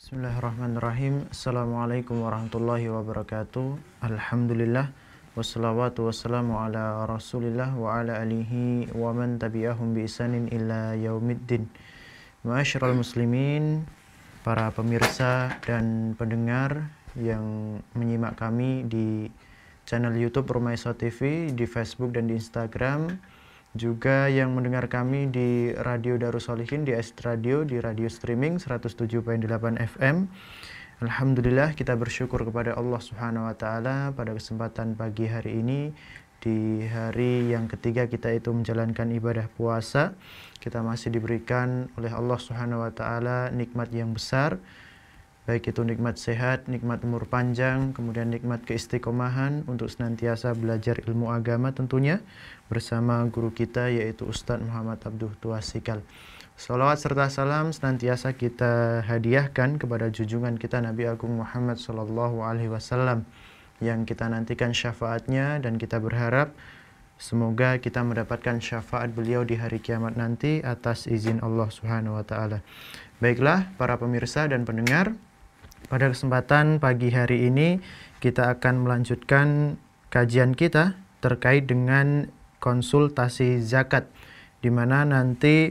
Bismillahirrahmanirrahim. Assalamualaikum warahmatullahi wabarakatuh. Alhamdulillah. Wassalawatu wassalamu ala rasulillah wa ala alihi wa man tabi'ahum bi isanin illa yaumiddin. Ma'asyiral muslimin, para pemirsa dan pendengar yang menyimak kami di channel YouTube Rumaiso TV, di Facebook dan di Instagram, juga yang mendengar kami di Radio Darussolihin, di Asid Radio, di radio streaming 107.8 FM. Alhamdulillah, kita bersyukur kepada Allah Subhanahu wa taala pada kesempatan pagi hari ini, di hari yang ketiga kita itu menjalankan ibadah puasa. Kita masih diberikan oleh Allah Subhanahu wa taala nikmat yang besar, baik itu nikmat sehat, nikmat umur panjang, kemudian nikmat keistiqomahan untuk senantiasa belajar ilmu agama tentunya bersama guru kita yaitu Ustadz Muhammad Abduh Tuasikal. Salawat serta salam senantiasa kita hadiahkan kepada junjungan kita Nabi Agung Muhammad Sallallahu Alaihi Wasallam yang kita nantikan syafaatnya, dan kita berharap semoga kita mendapatkan syafaat beliau di hari kiamat nanti atas izin Allah Subhanahu wa taala. Baiklah para pemirsa dan pendengar, pada kesempatan pagi hari ini kita akan melanjutkan kajian kita terkait dengan konsultasi zakat, di mana nanti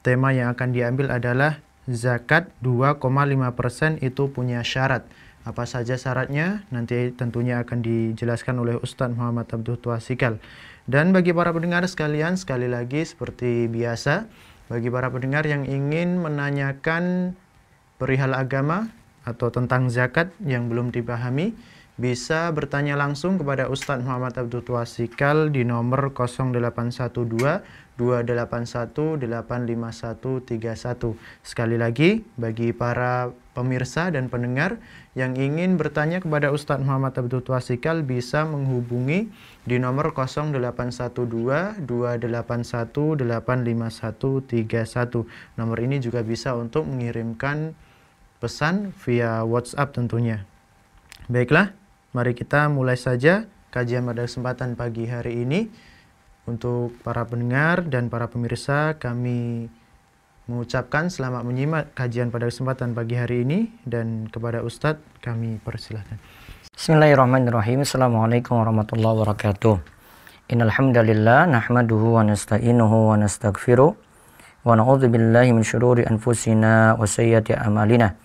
tema yang akan diambil adalah zakat 2,5% itu punya syarat. Apa saja syaratnya? Nanti tentunya akan dijelaskan oleh Ustadz Muhammad Abduh Tuasikal. Dan bagi para pendengar sekalian, sekali lagi seperti biasa, bagi para pendengar yang ingin menanyakan perihal agama atau tentang zakat yang belum dipahami, bisa bertanya langsung kepada Ustadz Muhammad Abduh Tuasikal di nomor 0881-281-85131. Sekali lagi, bagi para pemirsa dan pendengar yang ingin bertanya kepada Ustadz Muhammad Abduh Tuasikal bisa menghubungi di nomor 0812-281-85131. Nomor ini juga bisa untuk mengirimkan pesan via WhatsApp tentunya. Baiklah, mari kita mulai saja kajian pada kesempatan pagi hari ini. Untuk para pendengar dan para pemirsa, kami mengucapkan selamat menyimak kajian pada kesempatan pagi hari ini, dan kepada Ustadz kami persilahkan. Bismillahirrahmanirrahim. Assalamualaikum warahmatullahi wabarakatuh. Innal hamdalillah nahmaduhu wa nasta'inuhu wa nastaghfiruh wa na'udzu billahi min syururi anfusina wa sayyiati a'malina.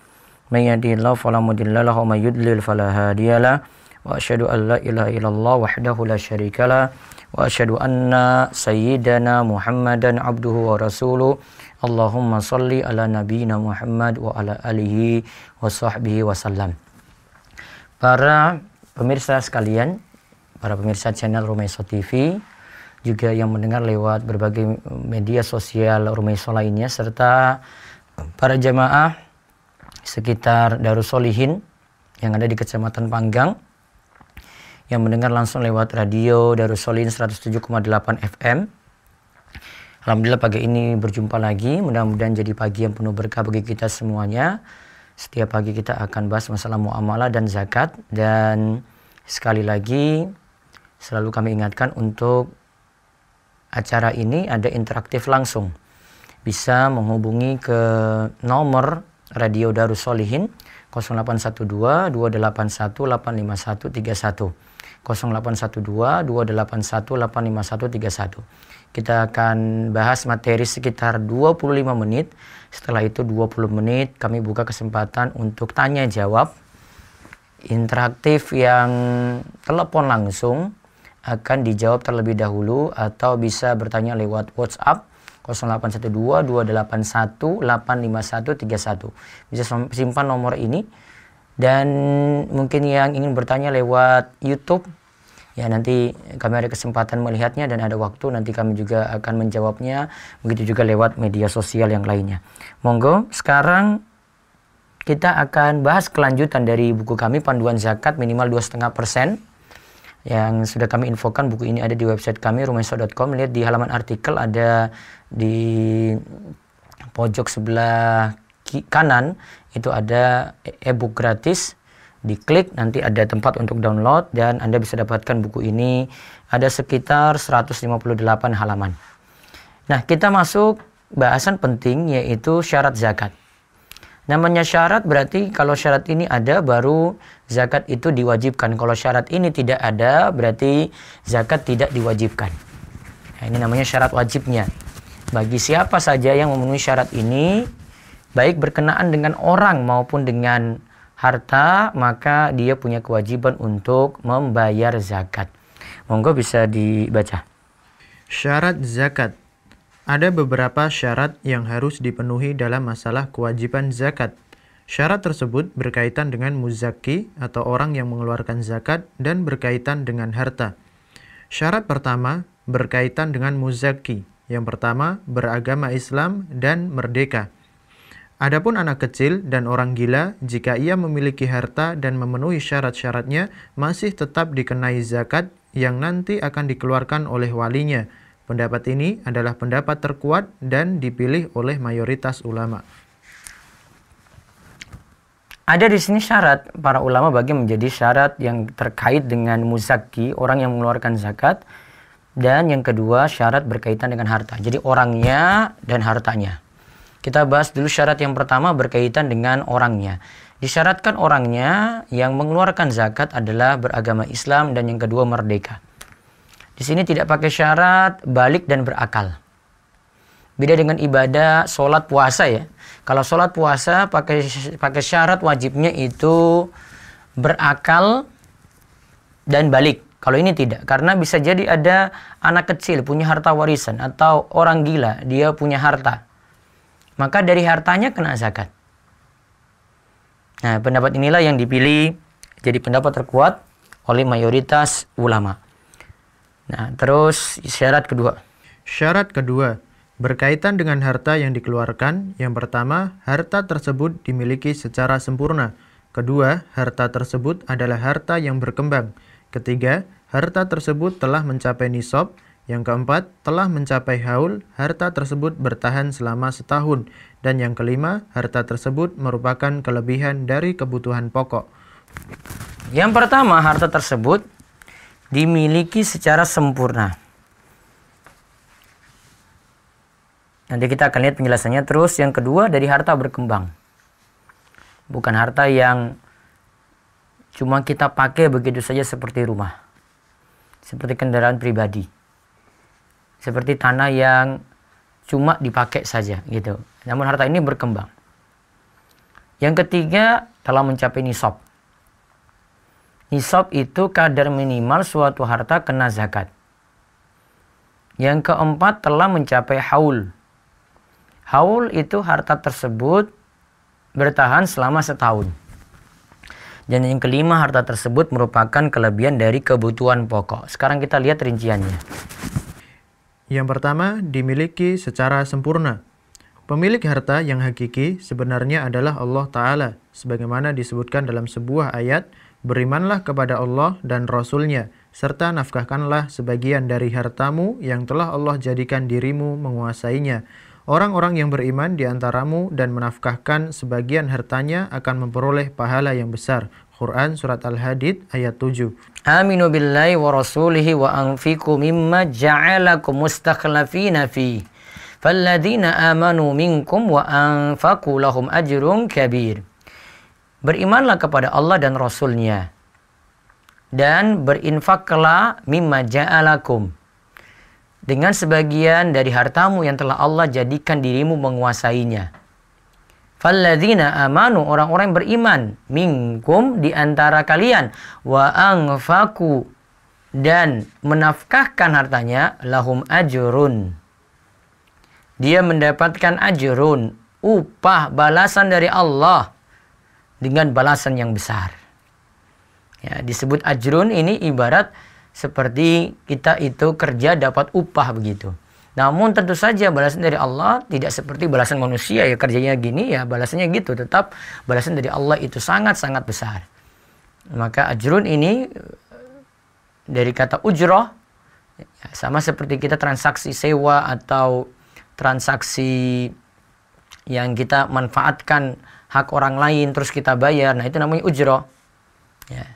May yahdihillahu fala mudilla lahu wa may yudlil fala hadiyalah. Wa asyhadu an la ilaha illallah wahdahu la syarikalah wa asyhadu anna sayyidana Muhammadan abduhu wa rasuluh. Allahumma shalli ala nabiyyina Muhammad wa ala alihi wa sahbihi wasallam. Para pemirsa sekalian, para pemirsa channel Rumaiso TV, juga yang mendengar lewat berbagai media sosial Rumaiso lainnya, serta para jamaah sekitar Darussolihin yang ada di Kecamatan Panggang, yang mendengar langsung lewat radio Darussolihin 107,8 FM. Alhamdulillah pagi ini berjumpa lagi, mudah-mudahan jadi pagi yang penuh berkah bagi kita semuanya. Setiap pagi kita akan bahas masalah muamalah dan zakat, dan sekali lagi selalu kami ingatkan untuk acara ini ada interaktif langsung. Bisa menghubungi ke nomor radio Darussolihin 0812-281-85131, 0812-281-85131. Kita akan bahas materi sekitar 25 menit. Setelah itu 20 menit kami buka kesempatan untuk tanya jawab interaktif, yang telepon langsung akan dijawab terlebih dahulu, atau bisa bertanya lewat WhatsApp 0812-281-85131. Bisa simpan nomor ini. Dan mungkin yang ingin bertanya lewat YouTube, ya nanti kami ada kesempatan melihatnya dan ada waktu nanti kami juga akan menjawabnya. Begitu juga lewat media sosial yang lainnya. Monggo, sekarang kita akan bahas kelanjutan dari buku kami Panduan Zakat Minimal 2,5%, yang sudah kami infokan. Buku ini ada di website kami rumaiso.com. Lihat di halaman artikel, ada di pojok sebelah kanan itu ada e-book gratis. Diklik nanti ada tempat untuk download, dan Anda bisa dapatkan buku ini. Ada sekitar 158 halaman. Nah, kita masuk bahasan penting, yaitu syarat zakat. Namanya syarat berarti kalau syarat ini ada baru zakat itu diwajibkan. Kalau syarat ini tidak ada berarti zakat tidak diwajibkan. Nah, ini namanya syarat wajibnya. Bagi siapa saja yang memenuhi syarat ini, baik berkenaan dengan orang maupun dengan harta, maka dia punya kewajiban untuk membayar zakat. Monggo bisa dibaca. Syarat zakat. Ada beberapa syarat yang harus dipenuhi dalam masalah kewajiban zakat. Syarat tersebut berkaitan dengan muzaki atau orang yang mengeluarkan zakat dan berkaitan dengan harta. Syarat pertama berkaitan dengan muzaki. Yang pertama, beragama Islam dan merdeka. Adapun anak kecil dan orang gila, jika ia memiliki harta dan memenuhi syarat-syaratnya, masih tetap dikenai zakat yang nanti akan dikeluarkan oleh walinya. Pendapat ini adalah pendapat terkuat dan dipilih oleh mayoritas ulama. Ada di sini syarat para ulama bagi menjadi syarat yang terkait dengan muzaki, orang yang mengeluarkan zakat. Dan yang kedua syarat berkaitan dengan harta. Jadi orangnya dan hartanya. Kita bahas dulu syarat yang pertama berkaitan dengan orangnya. Disyaratkan orangnya yang mengeluarkan zakat adalah beragama Islam dan yang kedua merdeka. Di sini tidak pakai syarat balik dan berakal. Beda dengan ibadah sholat puasa ya. Kalau sholat puasa pakai syarat wajibnya itu berakal dan balik. Kalau ini tidak, karena bisa jadi ada anak kecil punya harta warisan atau orang gila dia punya harta. Maka dari hartanya kena zakat. Nah, pendapat inilah yang dipilih jadi pendapat terkuat oleh mayoritas ulama. Nah, terus syarat kedua. Syarat kedua berkaitan dengan harta yang dikeluarkan. Yang pertama, harta tersebut dimiliki secara sempurna. Kedua, harta tersebut adalah harta yang berkembang. Ketiga, harta tersebut telah mencapai nisab. Yang keempat, telah mencapai haul, harta tersebut bertahan selama setahun. Dan yang kelima, harta tersebut merupakan kelebihan dari kebutuhan pokok. Yang pertama, harta tersebut dimiliki secara sempurna. Nanti kita akan lihat penjelasannya. Terus yang kedua, dari harta berkembang. Bukan harta yang cuma kita pakai begitu saja seperti rumah. Seperti kendaraan pribadi. Seperti tanah yang cuma dipakai saja gitu. Namun harta ini berkembang. Yang ketiga, telah mencapai nisab. Nisab itu kadar minimal suatu harta kena zakat. Yang keempat, telah mencapai haul. Haul itu harta tersebut bertahan selama setahun. Dan yang kelima, harta tersebut merupakan kelebihan dari kebutuhan pokok. Sekarang kita lihat rinciannya. Yang pertama, dimiliki secara sempurna. Pemilik harta yang hakiki sebenarnya adalah Allah Ta'ala. Sebagaimana disebutkan dalam sebuah ayat, berimanlah kepada Allah dan Rasul-Nya, serta nafkahkanlah sebagian dari hartamu yang telah Allah jadikan dirimu menguasainya. Orang-orang yang beriman di antaramu dan menafkahkan sebagian hartanya akan memperoleh pahala yang besar. Quran Surat Al-Hadid ayat 7. Aminu billahi wa rasulihi wa anfiqu mimma ja'alakum mustakhlafina fi. Falladzina amanu minkum wa anfaqu lahum ajrun kabir. Berimanlah kepada Allah dan Rasul-Nya. Dan berinfaklah mimma ja'alakum. Dengan sebagian dari hartamu yang telah Allah jadikan dirimu menguasainya. Falladzina amanu, orang-orang yang beriman, minkum, di antara kalian, wa anfaqu, dan menafkahkan hartanya, lahum ajrun. Dia mendapatkan ajrun, upah, balasan dari Allah dengan balasan yang besar. Ya, disebut ajrun ini ibarat seperti kita itu kerja dapat upah begitu. Namun tentu saja balasan dari Allah tidak seperti balasan manusia ya, kerjanya gini ya balasannya gitu. Tetap balasan dari Allah itu sangat-sangat besar. Maka ajrun ini dari kata ujroh, ya, sama seperti kita transaksi sewa atau transaksi yang kita manfaatkan hak orang lain terus kita bayar. Nah, itu namanya ujroh. Ya.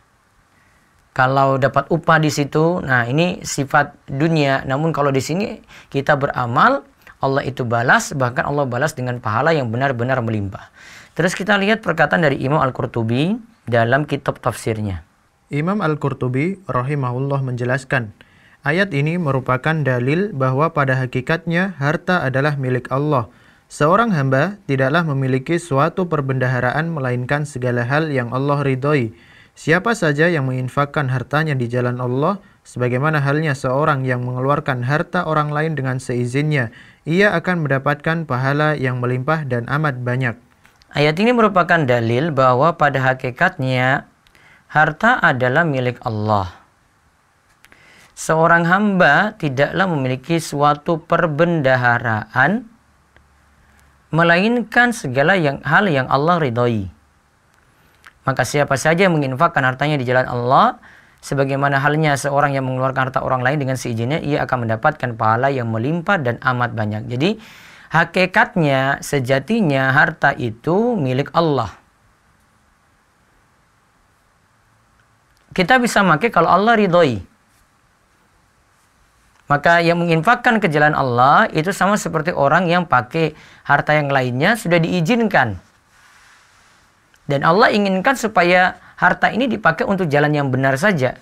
Kalau dapat upah di situ, nah ini sifat dunia. Namun kalau di sini kita beramal, Allah itu balas, bahkan Allah balas dengan pahala yang benar-benar melimpah. Terus kita lihat perkataan dari Imam Al-Qurtubi dalam kitab tafsirnya. Imam Al-Qurtubi rahimahullah menjelaskan, ayat ini merupakan dalil bahwa pada hakikatnya harta adalah milik Allah. Seorang hamba tidaklah memiliki suatu perbendaharaan melainkan segala hal yang Allah ridhoi. Siapa saja yang menginfakkan hartanya di jalan Allah, sebagaimana halnya seorang yang mengeluarkan harta orang lain dengan seizinnya, ia akan mendapatkan pahala yang melimpah dan amat banyak. Ayat ini merupakan dalil bahwa pada hakikatnya harta adalah milik Allah. Seorang hamba tidaklah memiliki suatu perbendaharaan melainkan segala hal yang Allah ridhoi. Maka siapa saja yang menginfakkan hartanya di jalan Allah, sebagaimana halnya seorang yang mengeluarkan harta orang lain dengan seizinnya, ia akan mendapatkan pahala yang melimpah dan amat banyak. Jadi hakikatnya, sejatinya harta itu milik Allah. Kita bisa pakai kalau Allah ridhoi. Maka yang menginfakkan ke jalan Allah itu sama seperti orang yang pakai harta yang lainnya sudah diizinkan. Dan Allah inginkan supaya harta ini dipakai untuk jalan yang benar saja.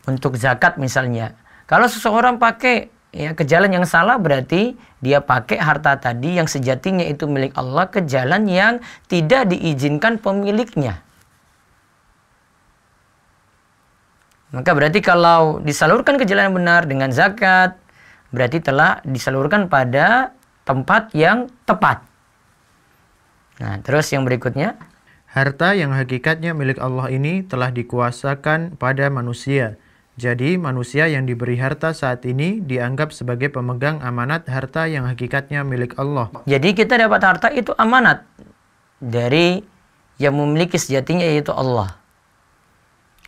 Untuk zakat misalnya. Kalau seseorang pakai ke jalan yang salah, berarti dia pakai harta tadi yang sejatinya itu milik Allah ke jalan yang tidak diizinkan pemiliknya. Maka berarti kalau disalurkan ke jalan yang benar dengan zakat, berarti telah disalurkan pada tempat yang tepat. Nah, terus yang berikutnya. Harta yang hakikatnya milik Allah ini telah dikuasakan pada manusia. Jadi manusia yang diberi harta saat ini dianggap sebagai pemegang amanat harta yang hakikatnya milik Allah. Jadi kita dapat harta itu amanat dari yang memiliki sejatinya, yaitu Allah.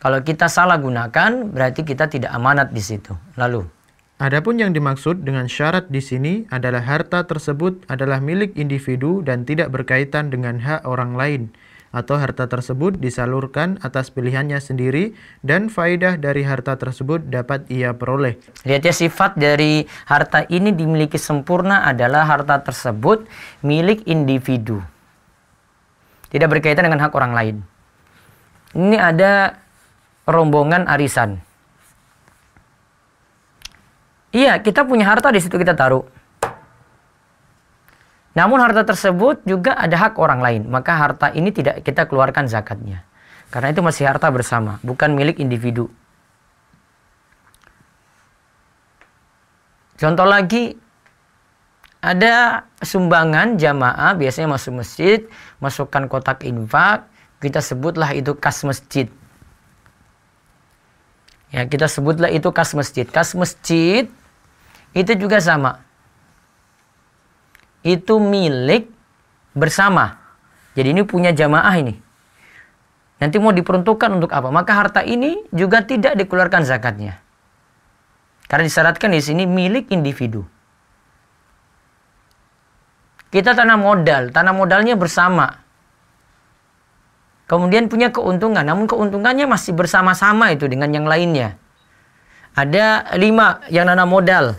Kalau kita salah gunakan, berarti kita tidak amanat di situ. Lalu, adapun yang dimaksud dengan syarat di sini adalah harta tersebut adalah milik individu dan tidak berkaitan dengan hak orang lain, atau harta tersebut disalurkan atas pilihannya sendiri dan faedah dari harta tersebut dapat ia peroleh. Lihat ya, sifat dari harta ini dimiliki sempurna adalah harta tersebut milik individu. Tidak berkaitan dengan hak orang lain. Ini ada rombongan arisan. Iya, kita punya harta di situ kita taruh. Namun harta tersebut juga ada hak orang lain. Maka harta ini tidak kita keluarkan zakatnya. Karena itu masih harta bersama, bukan milik individu. Contoh lagi, ada sumbangan jamaah, biasanya masuk masjid, masukkan kotak infak, kita sebutlah itu kas masjid. Ya, kita sebutlah itu kas masjid. Kas masjid itu juga sama. Itu milik bersama. Jadi ini punya jamaah ini. Nanti mau diperuntukkan untuk apa? Maka harta ini juga tidak dikeluarkan zakatnya. Karena disyaratkan di sini milik individu. Kita tanam modal. Tanam modalnya bersama. Kemudian punya keuntungan, namun keuntungannya masih bersama-sama itu dengan yang lainnya. Ada 5 yang nanam modal.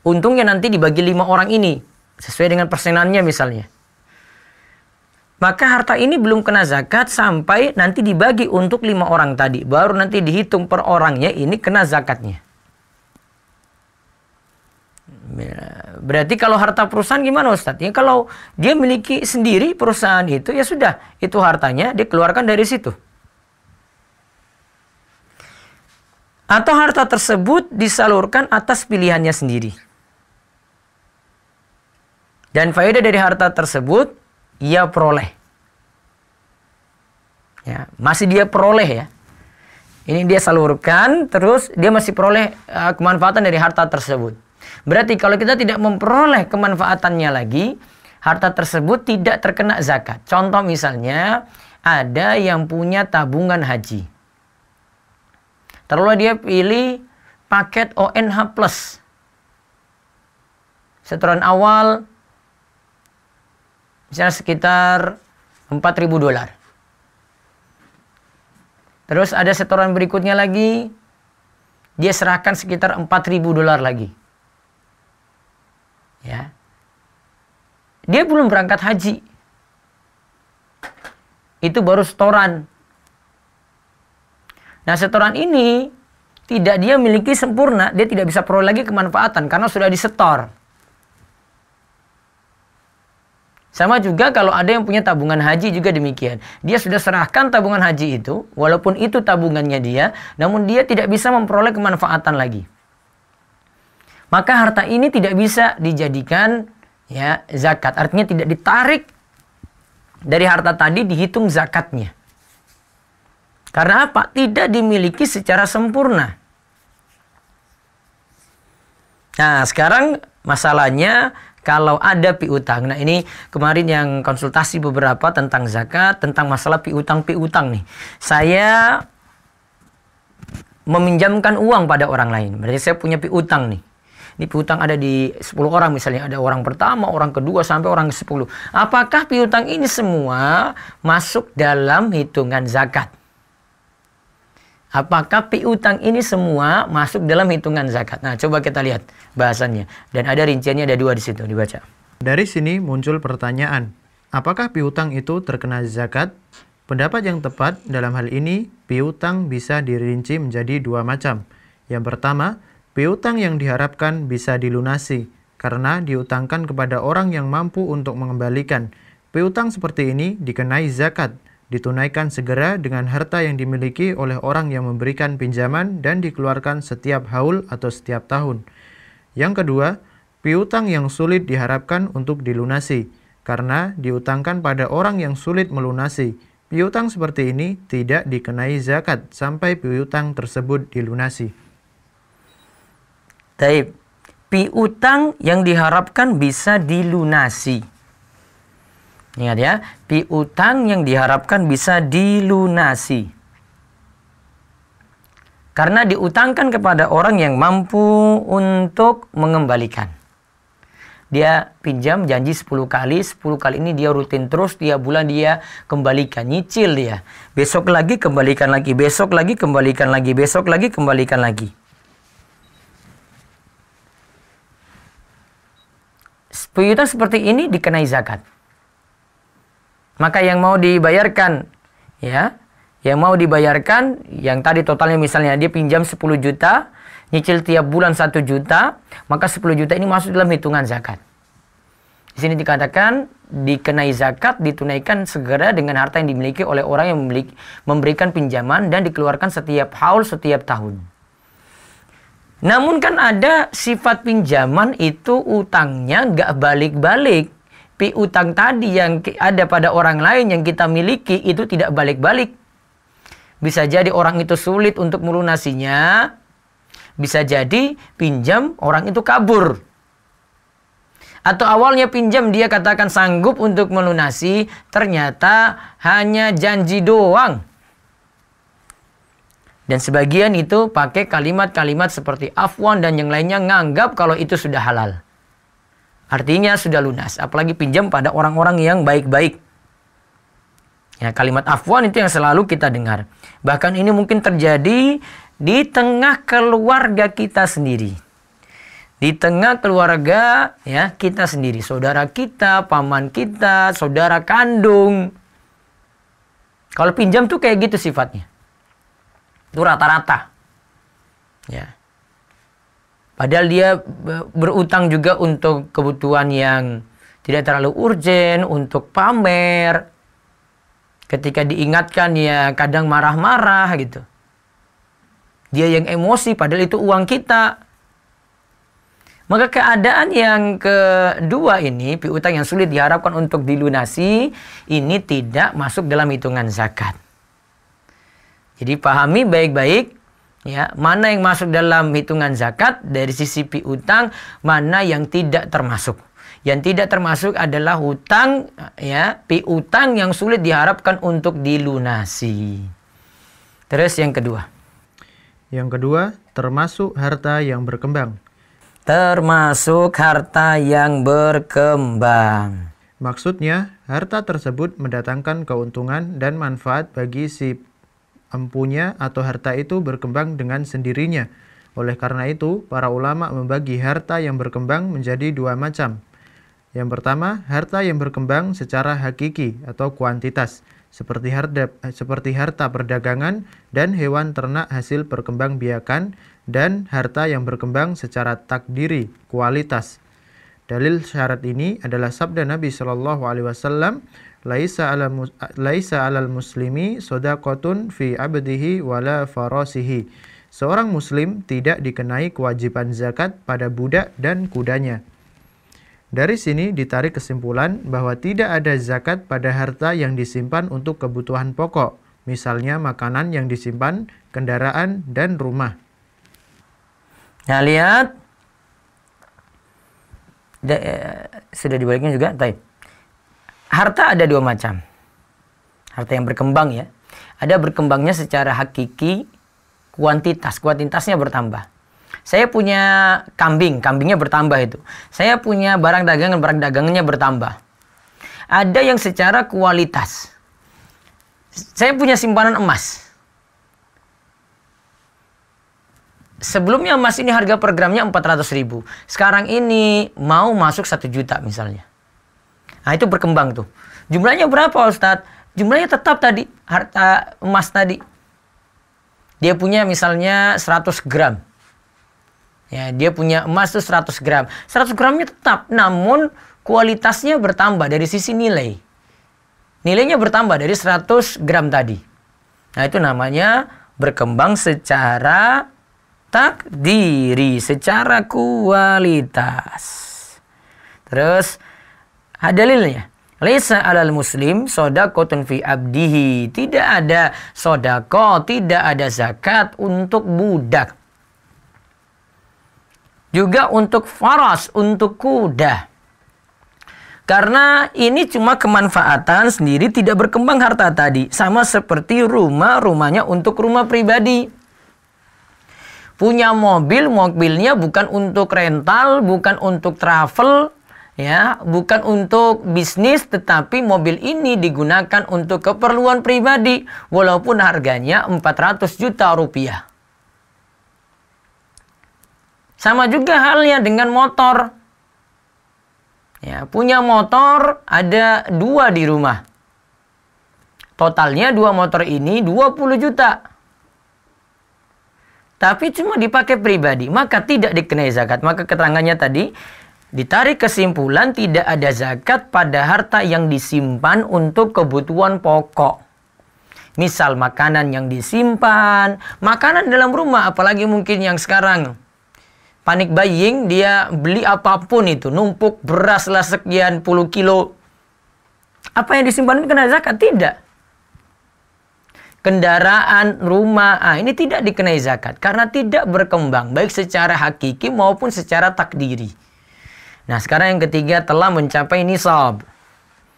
Untungnya nanti dibagi 5 orang ini, sesuai dengan persenannya misalnya. Maka harta ini belum kena zakat sampai nanti dibagi untuk 5 orang tadi. Baru nanti dihitung per orangnya ini kena zakatnya. Berarti kalau harta perusahaan gimana Ustadz? Ya kalau dia miliki sendiri perusahaan itu, ya sudah. Itu hartanya dikeluarkan dari situ. Atau harta tersebut disalurkan atas pilihannya sendiri. Dan faedah dari harta tersebut, ia peroleh. Ya, masih dia peroleh ya. Ini dia salurkan, terus dia masih peroleh kemanfaatan dari harta tersebut. Berarti kalau kita tidak memperoleh kemanfaatannya lagi, harta tersebut tidak terkena zakat. Contoh misalnya, ada yang punya tabungan haji. Terlalu dia pilih paket ONH+. Setoran awal, misalnya sekitar $4.000. Terus ada setoran berikutnya lagi, dia serahkan sekitar $4.000 lagi. Ya. dia belum berangkat haji. Itu baru setoran. Nah, setoran ini tidak dia miliki sempurna, dia tidak bisa peroleh lagi kemanfaatan karena sudah disetor. Sama juga kalau ada yang punya tabungan haji juga demikian. Dia sudah serahkan tabungan haji itu, walaupun itu tabungannya dia, namun dia tidak bisa memperoleh kemanfaatan lagi. Maka harta ini tidak bisa dijadikan ya zakat. Artinya tidak ditarik dari harta tadi dihitung zakatnya. Karena apa? Tidak dimiliki secara sempurna. Nah, sekarang masalahnya kalau ada piutang. Nah, ini kemarin yang konsultasi beberapa tentang zakat, tentang masalah piutang nih. Saya meminjamkan uang pada orang lain. Berarti saya punya piutang nih. Ini piutang ada di 10 orang misalnya. Ada orang pertama, orang kedua, sampai orang ke-10. Apakah piutang ini semua masuk dalam hitungan zakat? Apakah piutang ini semua masuk dalam hitungan zakat? Nah, coba kita lihat bahasannya. Dan ada rinciannya, ada 2 di situ, dibaca. Dari sini muncul pertanyaan, apakah piutang itu terkena zakat? Pendapat yang tepat dalam hal ini, piutang bisa dirinci menjadi 2 macam. Yang pertama, piutang yang diharapkan bisa dilunasi, karena diutangkan kepada orang yang mampu untuk mengembalikan. Piutang seperti ini dikenai zakat, ditunaikan segera dengan harta yang dimiliki oleh orang yang memberikan pinjaman dan dikeluarkan setiap haul atau setiap tahun. Yang kedua, piutang yang sulit diharapkan untuk dilunasi, karena diutangkan pada orang yang sulit melunasi. Piutang seperti ini tidak dikenai zakat sampai piutang tersebut dilunasi. Taib, piutang yang diharapkan bisa dilunasi. Ingat ya, piutang yang diharapkan bisa dilunasi. Karena diutangkan kepada orang yang mampu untuk mengembalikan. Dia pinjam janji 10 kali, 10 kali ini dia rutin terus, tiap bulan dia kembalikan, nyicil dia. Besok lagi kembalikan lagi, besok lagi kembalikan lagi, besok lagi kembalikan lagi. Piutang seperti ini dikenai zakat. Maka yang mau dibayarkan, ya, yang mau dibayarkan, yang tadi totalnya misalnya dia pinjam 10 juta, nyicil tiap bulan 1 juta, maka 10 juta ini masuk dalam hitungan zakat. Di sini dikatakan dikenai zakat, ditunaikan segera dengan harta yang dimiliki oleh orang yang memberikan pinjaman dan dikeluarkan setiap haul, setiap tahun. Namun kan ada sifat pinjaman itu utangnya nggak balik-balik. Piutang tadi yang ada pada orang lain yang kita miliki itu tidak balik-balik. Bisa jadi orang itu sulit untuk melunasinya. Bisa jadi pinjam orang itu kabur. Atau awalnya pinjam dia katakan sanggup untuk melunasi. Ternyata hanya janji doang. Dan sebagian itu pakai kalimat-kalimat seperti afwan dan yang lainnya nganggap kalau itu sudah halal. Artinya sudah lunas. Apalagi pinjam pada orang-orang yang baik-baik. Ya, kalimat afwan itu yang selalu kita dengar. Bahkan ini mungkin terjadi di tengah keluarga kita sendiri. Di tengah keluarga ya kita sendiri. Saudara kita, paman kita, saudara kandung. Kalau pinjam tuh kayak gitu sifatnya. Itu rata-rata. Ya. Padahal dia berutang juga untuk kebutuhan yang tidak terlalu urgen, untuk pamer. Ketika diingatkan ya kadang marah-marah gitu. Dia yang emosi padahal itu uang kita. Maka keadaan yang kedua ini, piutang yang sulit diharapkan untuk dilunasi, ini tidak masuk dalam hitungan zakat. Jadi pahami baik-baik. Ya, mana yang masuk dalam hitungan zakat dari sisi piutang, mana yang tidak termasuk. Yang tidak termasuk adalah hutang, ya, piutang yang sulit diharapkan untuk dilunasi. Terus yang kedua. Yang kedua, termasuk harta yang berkembang. Termasuk harta yang berkembang. Maksudnya, harta tersebut mendatangkan keuntungan dan manfaat bagi si empunya atau harta itu berkembang dengan sendirinya. Oleh karena itu, para ulama membagi harta yang berkembang menjadi 2 macam. Yang pertama, harta yang berkembang secara hakiki atau kuantitas, seperti harta perdagangan dan hewan ternak hasil perkembangbiakan, dan harta yang berkembang secara takdiri, kualitas. Dalil syarat ini adalah sabda Nabi Shallallahu Alaihi Wasallam, laisa alal muslimi sodaqotun fi abdihi wala farasihi. Seorang muslim tidak dikenai kewajiban zakat pada budak dan kudanya. Dari sini ditarik kesimpulan bahwa tidak ada zakat pada harta yang disimpan untuk kebutuhan pokok, misalnya makanan yang disimpan, kendaraan, dan rumah. Nah, lihat. Sudah dibaliknya juga. Harta ada dua macam. Harta yang berkembang ya. Ada berkembangnya secara hakiki, kuantitasnya bertambah. Saya punya kambingnya bertambah itu. Saya punya barang dagangannya bertambah. Ada yang secara kualitas. Saya punya simpanan emas. Sebelumnya emas ini harga per gramnya 400.000. Sekarang ini mau masuk 1 juta misalnya. Nah itu berkembang tuh. Jumlahnya berapa Ustadz? Jumlahnya tetap tadi. Harta emas tadi. Dia punya misalnya 100 gram. Ya, dia punya emas itu 100 gram. 100 gramnya tetap, namun kualitasnya bertambah dari sisi nilai. Nilainya bertambah dari 100 gram tadi. Nah, itu namanya berkembang secara takdiri, secara kualitas. Terus, dalilnya. Laisa alal muslim sodaqotun fi abdihi. Tidak ada sodaqah, tidak ada zakat untuk budak. Juga untuk faras, untuk kuda. Karena ini cuma kemanfaatan sendiri, tidak berkembang harta tadi. Sama seperti rumahnya untuk rumah pribadi. Punya mobil, mobilnya bukan untuk rental, bukan untuk travel, ya, bukan untuk bisnis, tetapi mobil ini digunakan untuk keperluan pribadi. Walaupun harganya 400 juta rupiah. Sama juga halnya dengan motor. Ya, punya motor ada 2 di rumah. Totalnya 2 motor ini 20 juta. Tapi cuma dipakai pribadi, maka tidak dikenai zakat. Maka keterangannya tadi ditarik kesimpulan tidak ada zakat pada harta yang disimpan untuk kebutuhan pokok. Misal makanan yang disimpan, makanan dalam rumah, apalagi mungkin yang sekarang panik buying, dia beli apapun itu, numpuk beras lah sekian puluh kilo. Apa yang disimpan kena zakat? Tidak. Kendaraan, rumah, ini tidak dikenai zakat karena tidak berkembang baik secara hakiki maupun secara takdiri. Nah, sekarang yang ketiga telah mencapai nisab.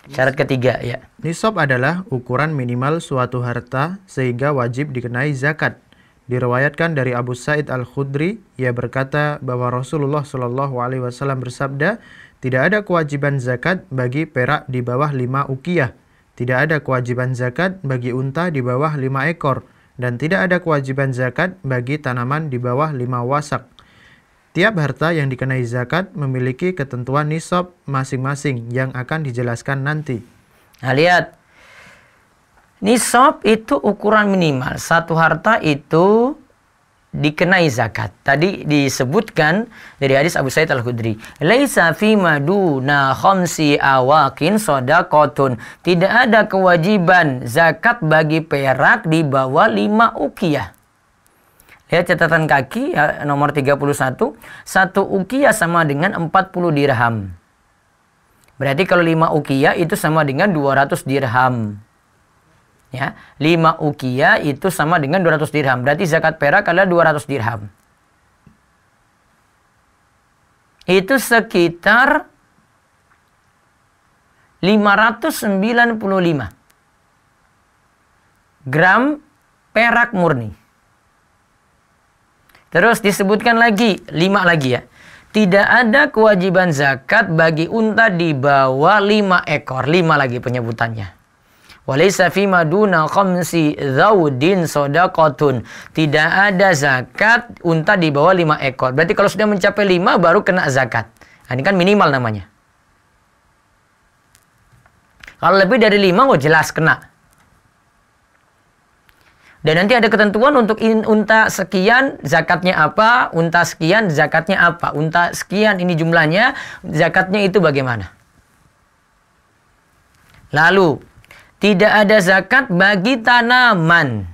Syarat ketiga ya. Nisab adalah ukuran minimal suatu harta sehingga wajib dikenai zakat. Diriwayatkan dari Abu Sa'id Al-Khudri, ia berkata bahwa Rasulullah Shallallahu Alaihi Wasallam bersabda, tidak ada kewajiban zakat bagi perak di bawah 5 ukiyah, tidak ada kewajiban zakat bagi unta di bawah 5 ekor, dan tidak ada kewajiban zakat bagi tanaman di bawah 5 wasak. Tiap harta yang dikenai zakat memiliki ketentuan nisab masing-masing yang akan dijelaskan nanti. Nah, lihat. Nisab itu ukuran minimal. Satu harta itu dikenai zakat. Tadi disebutkan dari hadis Abu Sa'id Al-Khudri. Laisa fima duna khamsi awakin shadaqatun. Tidak ada kewajiban zakat bagi perak di bawah 5 ukiyah. Lihat catatan kaki nomor 31. 1 ukiyah sama dengan 40 dirham. Berarti kalau 5 ukiyah itu sama dengan 200 dirham. Ya, 5 ukiyah itu sama dengan 200 dirham. Berarti zakat perak adalah 200 dirham. Itu sekitar 595 gram perak murni. Terus disebutkan lagi, 5 lagi ya. Tidak ada kewajiban zakat bagi unta di bawah 5 ekor. 5 lagi penyebutannya. Walaysa fima duna khamsi zawdin shadaqatun. Tidak ada zakat unta di bawah 5 ekor. Berarti kalau sudah mencapai 5 baru kena zakat. Nah, ini kan minimal namanya. Kalau lebih dari 5, oh jelas kena. Dan nanti ada ketentuan untuk unta sekian zakatnya apa, unta sekian zakatnya apa, unta sekian ini jumlahnya, zakatnya itu bagaimana. Lalu, tidak ada zakat bagi tanaman.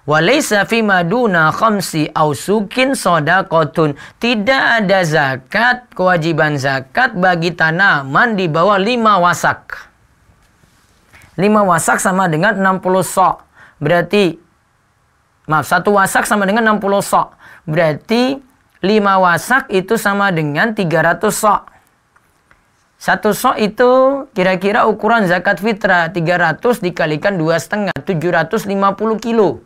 Walaysa fi maduna khamsi ausukin shadaqatun. Tidak ada zakat, kewajiban zakat bagi tanaman di bawah 5 wasak. 5 wasak sama dengan 60 sok. Berarti, maaf, 1 wasak sama dengan 60 sok. Berarti 5 wasak itu sama dengan 300 sok. 1 sok itu kira-kira ukuran zakat fitrah. 300 dikalikan 2,5, 750 kilo.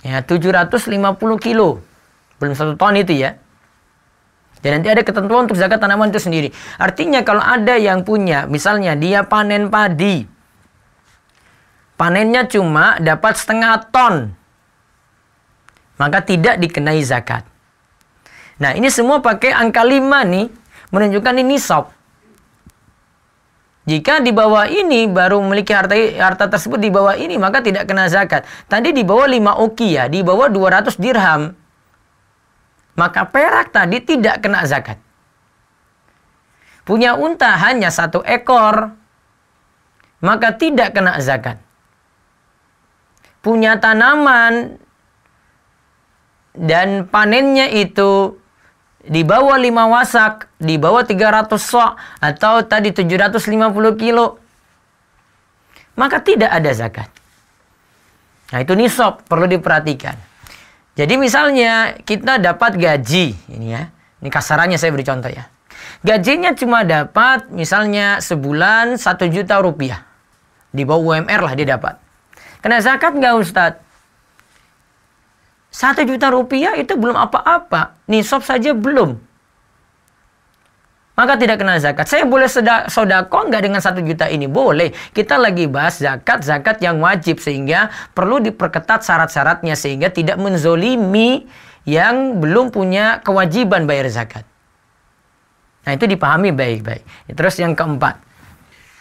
Ya, 750 kilo. Belum 1 ton itu ya. Dan nanti ada ketentuan untuk zakat tanaman itu sendiri. Artinya kalau ada yang punya, misalnya dia panen padi. Panennya cuma dapat 0,5 ton. Maka tidak dikenai zakat. Nah, ini semua pakai angka 5 nih. Menunjukkan ini nisab. Jika di bawah ini baru memiliki harta tersebut di bawah ini, maka tidak kena zakat. Tadi di bawah 5 uqiyah, di bawah 200 dirham. Maka perak tadi tidak kena zakat. Punya unta hanya 1 ekor, maka tidak kena zakat. Punya tanaman dan panennya itu di bawah 5 wasak, di bawah 300 sok, atau tadi 750 kilo, maka tidak ada zakat. Nah, itu nisab, perlu diperhatikan. Jadi misalnya kita dapat gaji, ini ya, ini kasarannya saya beri contoh ya. Gajinya cuma dapat misalnya sebulan 1 juta rupiah. Di bawah UMR lah dia dapat. Kena zakat nggak Ustadz? 1 juta rupiah itu belum apa-apa. Nisab saja belum. Maka tidak kena zakat. Saya boleh sodako nggak dengan 1 juta ini? Boleh. Kita lagi bahas zakat yang wajib. Sehingga perlu diperketat syarat-syaratnya. Sehingga tidak menzolimi yang belum punya kewajiban bayar zakat. Nah, itu dipahami baik-baik. Terus yang keempat.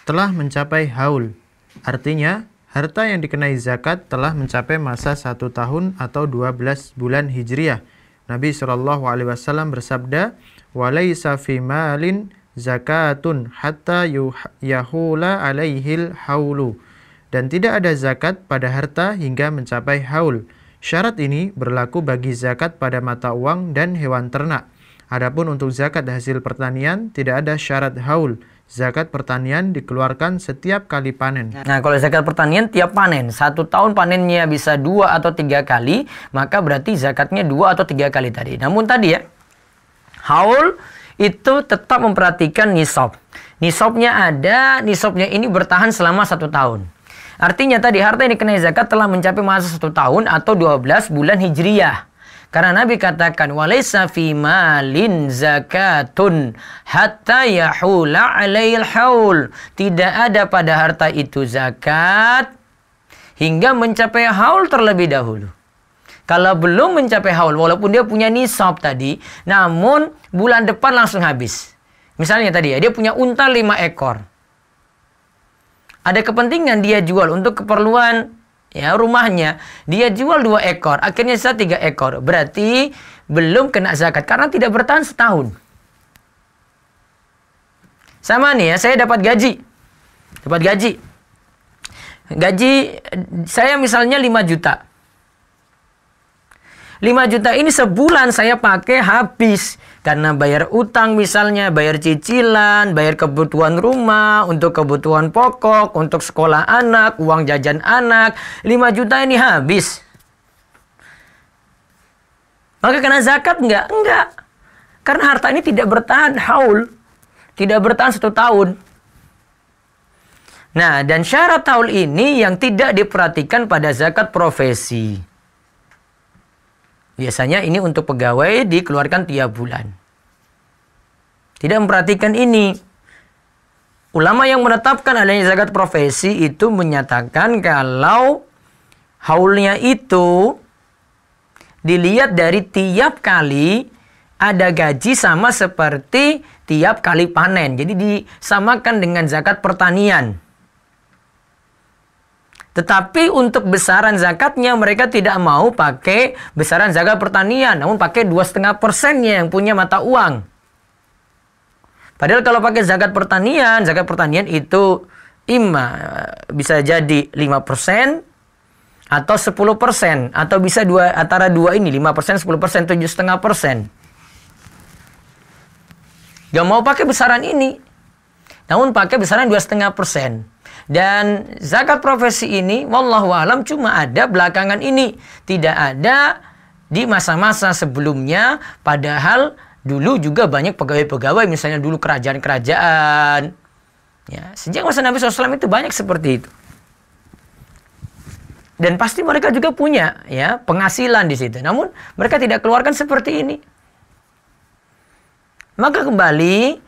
Telah mencapai haul. Artinya, harta yang dikenai zakat telah mencapai masa 1 tahun atau 12 bulan Hijriah. Nabi SAW bersabda, "Walaysa fi malin zakatun hatta yahula alaihil haulu." Dan tidak ada zakat pada harta hingga mencapai haul. Syarat ini berlaku bagi zakat pada mata uang dan hewan ternak. Adapun untuk zakat hasil pertanian tidak ada syarat haul. Zakat pertanian dikeluarkan setiap kali panen. Nah, kalau zakat pertanian tiap panen. 1 tahun panennya bisa 2 atau 3 kali. Maka berarti zakatnya 2 atau 3 kali tadi. Namun tadi ya, haul itu tetap memperhatikan nisab. Nisabnya ada, nisabnya ini bertahan selama 1 tahun. Artinya tadi harta yang dikenai zakat telah mencapai masa 1 tahun atau 12 bulan Hijriyah. Karena Nabi katakan, walaysa fi malin zakatun hatta yahula alaihil haul. Tidak ada pada harta itu zakat hingga mencapai haul terlebih dahulu. Kalau belum mencapai haul, walaupun dia punya nisab tadi, namun bulan depan langsung habis. Misalnya tadi ya, dia punya unta 5 ekor. Ada kepentingan dia jual untuk keperluan ya rumahnya, dia jual 2 ekor, akhirnya sisa 3 ekor. Berarti belum kena zakat karena tidak bertahan setahun. Sama nih ya, saya dapat gaji. Gaji saya misalnya 5 juta. 5 juta ini sebulan saya pakai habis. Karena bayar utang misalnya, bayar cicilan, bayar kebutuhan rumah, untuk kebutuhan pokok, untuk sekolah anak, uang jajan anak. 5 juta ini habis. Maka kena zakat enggak? Enggak. Karena harta ini tidak bertahan haul. Tidak bertahan 1 tahun. Nah, dan syarat haul ini yang tidak diperhatikan pada zakat profesi. Biasanya ini untuk pegawai dikeluarkan tiap bulan. Tidak memperhatikan ini. Ulama yang menetapkan adanya zakat profesi itu menyatakan kalau haulnya itu dilihat dari tiap kali ada gaji sama seperti tiap kali panen. Jadi disamakan dengan zakat pertanian. Tetapi untuk besaran zakatnya mereka tidak mau pakai besaran zakat pertanian, namun pakai 2,5%-nya yang punya mata uang. Padahal kalau pakai zakat pertanian itu bisa jadi 5% atau 10%, atau bisa antara dua ini, 5%, 10%, 7,5%. Gak mau pakai besaran ini, namun pakai besaran 2,5%. Dan zakat profesi ini, wallahu alam, cuma ada belakangan ini. Tidak ada di masa-masa sebelumnya. Padahal dulu juga banyak pegawai-pegawai, misalnya dulu kerajaan-kerajaan. Ya, sejak masa Nabi SAW itu banyak seperti itu. Dan pasti mereka juga punya ya penghasilan di situ. Namun mereka tidak keluarkan seperti ini. Maka kembali,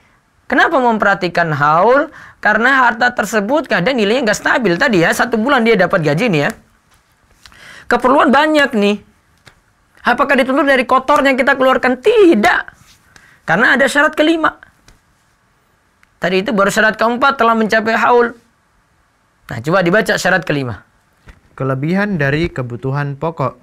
kenapa memperhatikan haul? Karena harta tersebut kadang nilainya nggak stabil. Tadi ya, 1 bulan dia dapat gaji nih ya. Keperluan banyak nih. Apakah dituntut dari kotornya kita keluarkan? Tidak. Karena ada syarat kelima. Tadi itu baru syarat keempat telah mencapai haul. Nah, coba dibaca syarat kelima. Kelebihan dari kebutuhan pokok.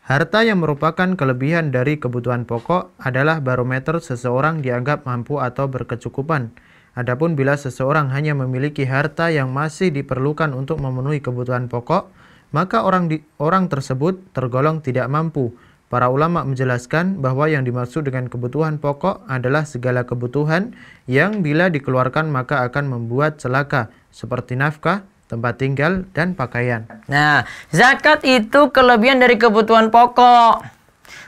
Harta yang merupakan kelebihan dari kebutuhan pokok adalah barometer seseorang dianggap mampu atau berkecukupan. Adapun bila seseorang hanya memiliki harta yang masih diperlukan untuk memenuhi kebutuhan pokok, maka orang tersebut tergolong tidak mampu. Para ulama menjelaskan bahwa yang dimaksud dengan kebutuhan pokok adalah segala kebutuhan yang bila dikeluarkan maka akan membuat celaka, seperti nafkah, tempat tinggal, dan pakaian. Nah, zakat itu kelebihan dari kebutuhan pokok.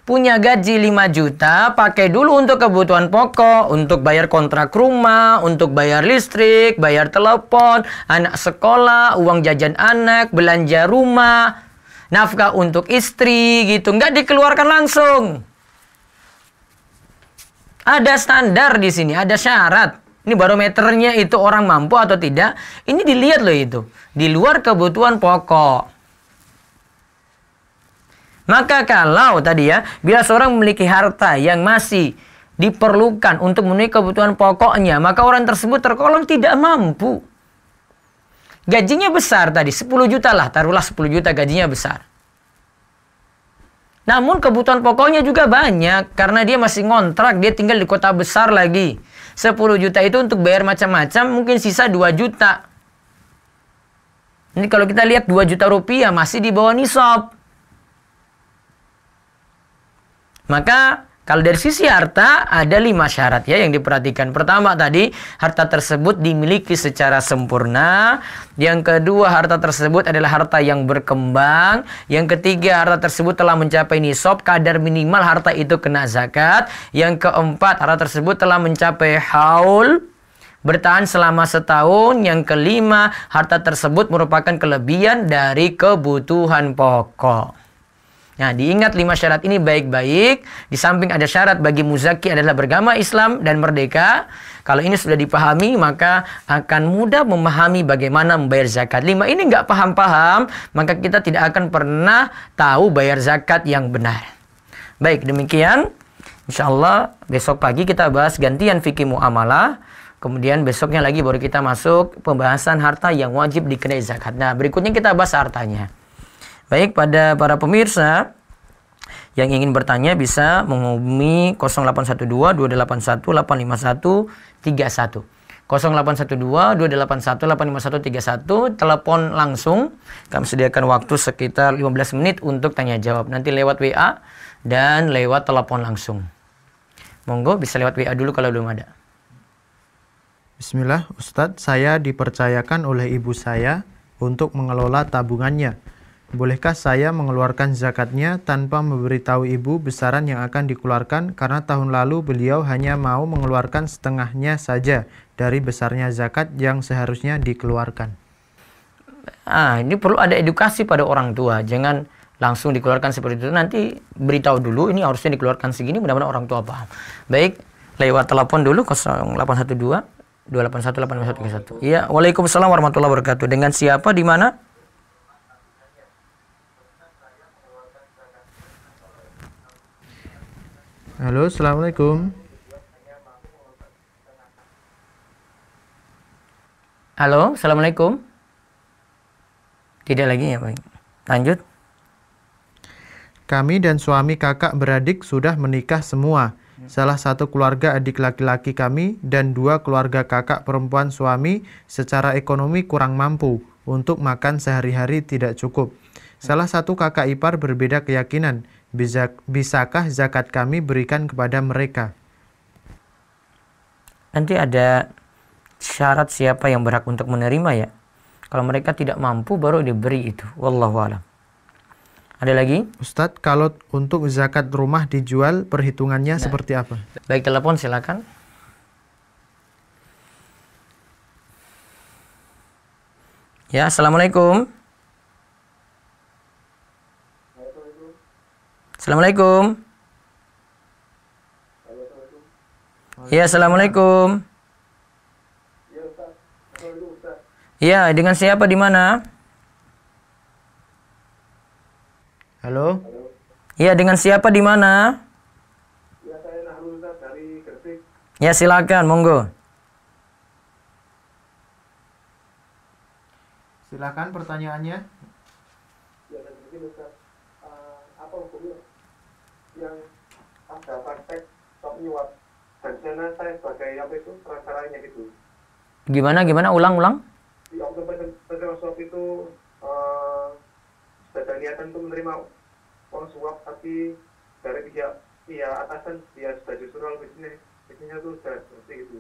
Punya gaji 5 juta, pakai dulu untuk kebutuhan pokok, untuk bayar kontrak rumah, untuk bayar listrik, bayar telepon, anak sekolah, uang jajan anak, belanja rumah, nafkah untuk istri, gitu. Nggak dikeluarkan langsung. Ada standar di sini, ada syarat. Ini barometernya itu orang mampu atau tidak. Ini dilihat loh itu. Di luar kebutuhan pokok. Maka kalau tadi ya, bila seorang memiliki harta yang masih diperlukan untuk memenuhi kebutuhan pokoknya, maka orang tersebut tergolong tidak mampu. Gajinya besar tadi, 10 juta lah, taruhlah 10 juta gajinya besar. Namun kebutuhan pokoknya juga banyak, karena dia masih ngontrak, dia tinggal di kota besar lagi. 10 juta itu untuk bayar macam-macam, mungkin sisa 2 juta. Ini kalau kita lihat 2 juta rupiah masih di bawah nisab. Maka kalau dari sisi harta ada 5 syarat ya yang diperhatikan. Pertama tadi, harta tersebut dimiliki secara sempurna. Yang kedua, harta tersebut adalah harta yang berkembang. Yang ketiga, harta tersebut telah mencapai nisab, kadar minimal harta itu kena zakat. Yang keempat, harta tersebut telah mencapai haul, bertahan selama setahun. Yang kelima, harta tersebut merupakan kelebihan dari kebutuhan pokok. Nah, diingat 5 syarat ini baik-baik. Di samping ada syarat bagi muzaki adalah beragama Islam dan merdeka. Kalau ini sudah dipahami, maka akan mudah memahami bagaimana membayar zakat. 5 ini nggak paham-paham, maka kita tidak akan pernah tahu bayar zakat yang benar. Baik, demikian. Insya Allah besok pagi kita bahas gantian fikih muamalah. Kemudian besoknya lagi baru kita masuk pembahasan harta yang wajib dikenai zakat. Nah, berikutnya kita bahas hartanya. Baik, pada para pemirsa yang ingin bertanya bisa menghubungi 0812-281-851-31. 0812-281-851-31, telepon langsung. Kami sediakan waktu sekitar 15 menit untuk tanya jawab. Nanti lewat WA dan lewat telepon langsung. Monggo bisa lewat WA dulu kalau belum ada. Bismillah, Ustadz, saya dipercayakan oleh ibu saya untuk mengelola tabungannya. Bolehkah saya mengeluarkan zakatnya tanpa memberitahu ibu besaran yang akan dikeluarkan, karena tahun lalu beliau hanya mau mengeluarkan setengahnya saja dari besarnya zakat yang seharusnya dikeluarkan? Ini perlu ada edukasi pada orang tua. Jangan langsung dikeluarkan seperti itu. Nanti beritahu dulu, ini harusnya dikeluarkan segini, mudah-mudahan orang tua paham. Baik, lewat telepon dulu 0812 281 85131. Iya, waalaikumsalam warahmatullahi wabarakatuh. Dengan siapa, di mana? Halo, assalamualaikum. Halo, assalamualaikum. Tidak lagi ya, baik. Lanjut. Kami dan suami kakak beradik sudah menikah semua. Salah satu keluarga adik laki-laki kami dan dua keluarga kakak perempuan suami secara ekonomi kurang mampu. Untuk makan sehari-hari tidak cukup. Salah satu kakak ipar berbeda keyakinan. Bisakah zakat kami berikan kepada mereka? Nanti ada syarat siapa yang berhak untuk menerima ya. Kalau mereka tidak mampu baru diberi itu. Wallahu a'lam. Ada lagi? Ustadz, kalau untuk zakat rumah dijual perhitungannya seperti apa? Baik, telepon silakan. Ya, assalamualaikum. Assalamualaikum. Ya, assalamualaikum. Ya, dengan siapa di mana? Halo? Ya, dengan siapa di mana? Ya, saya Nahrul Ustaz dari Gresik. Ya, silakan, monggo. Silakan pertanyaannya. Ya, dan begini Ustaz, apa hukumnya yang ada praktek suap nyuap dan di sana saya sebagai apa itu perantaranya gitu. Gimana? Ulang. Di oknum penerima suap itu sudah ada niatan untuk menerima uang suap, tapi dari pihak atasan dia sudah justru bisnisnya itu sudah seperti itu.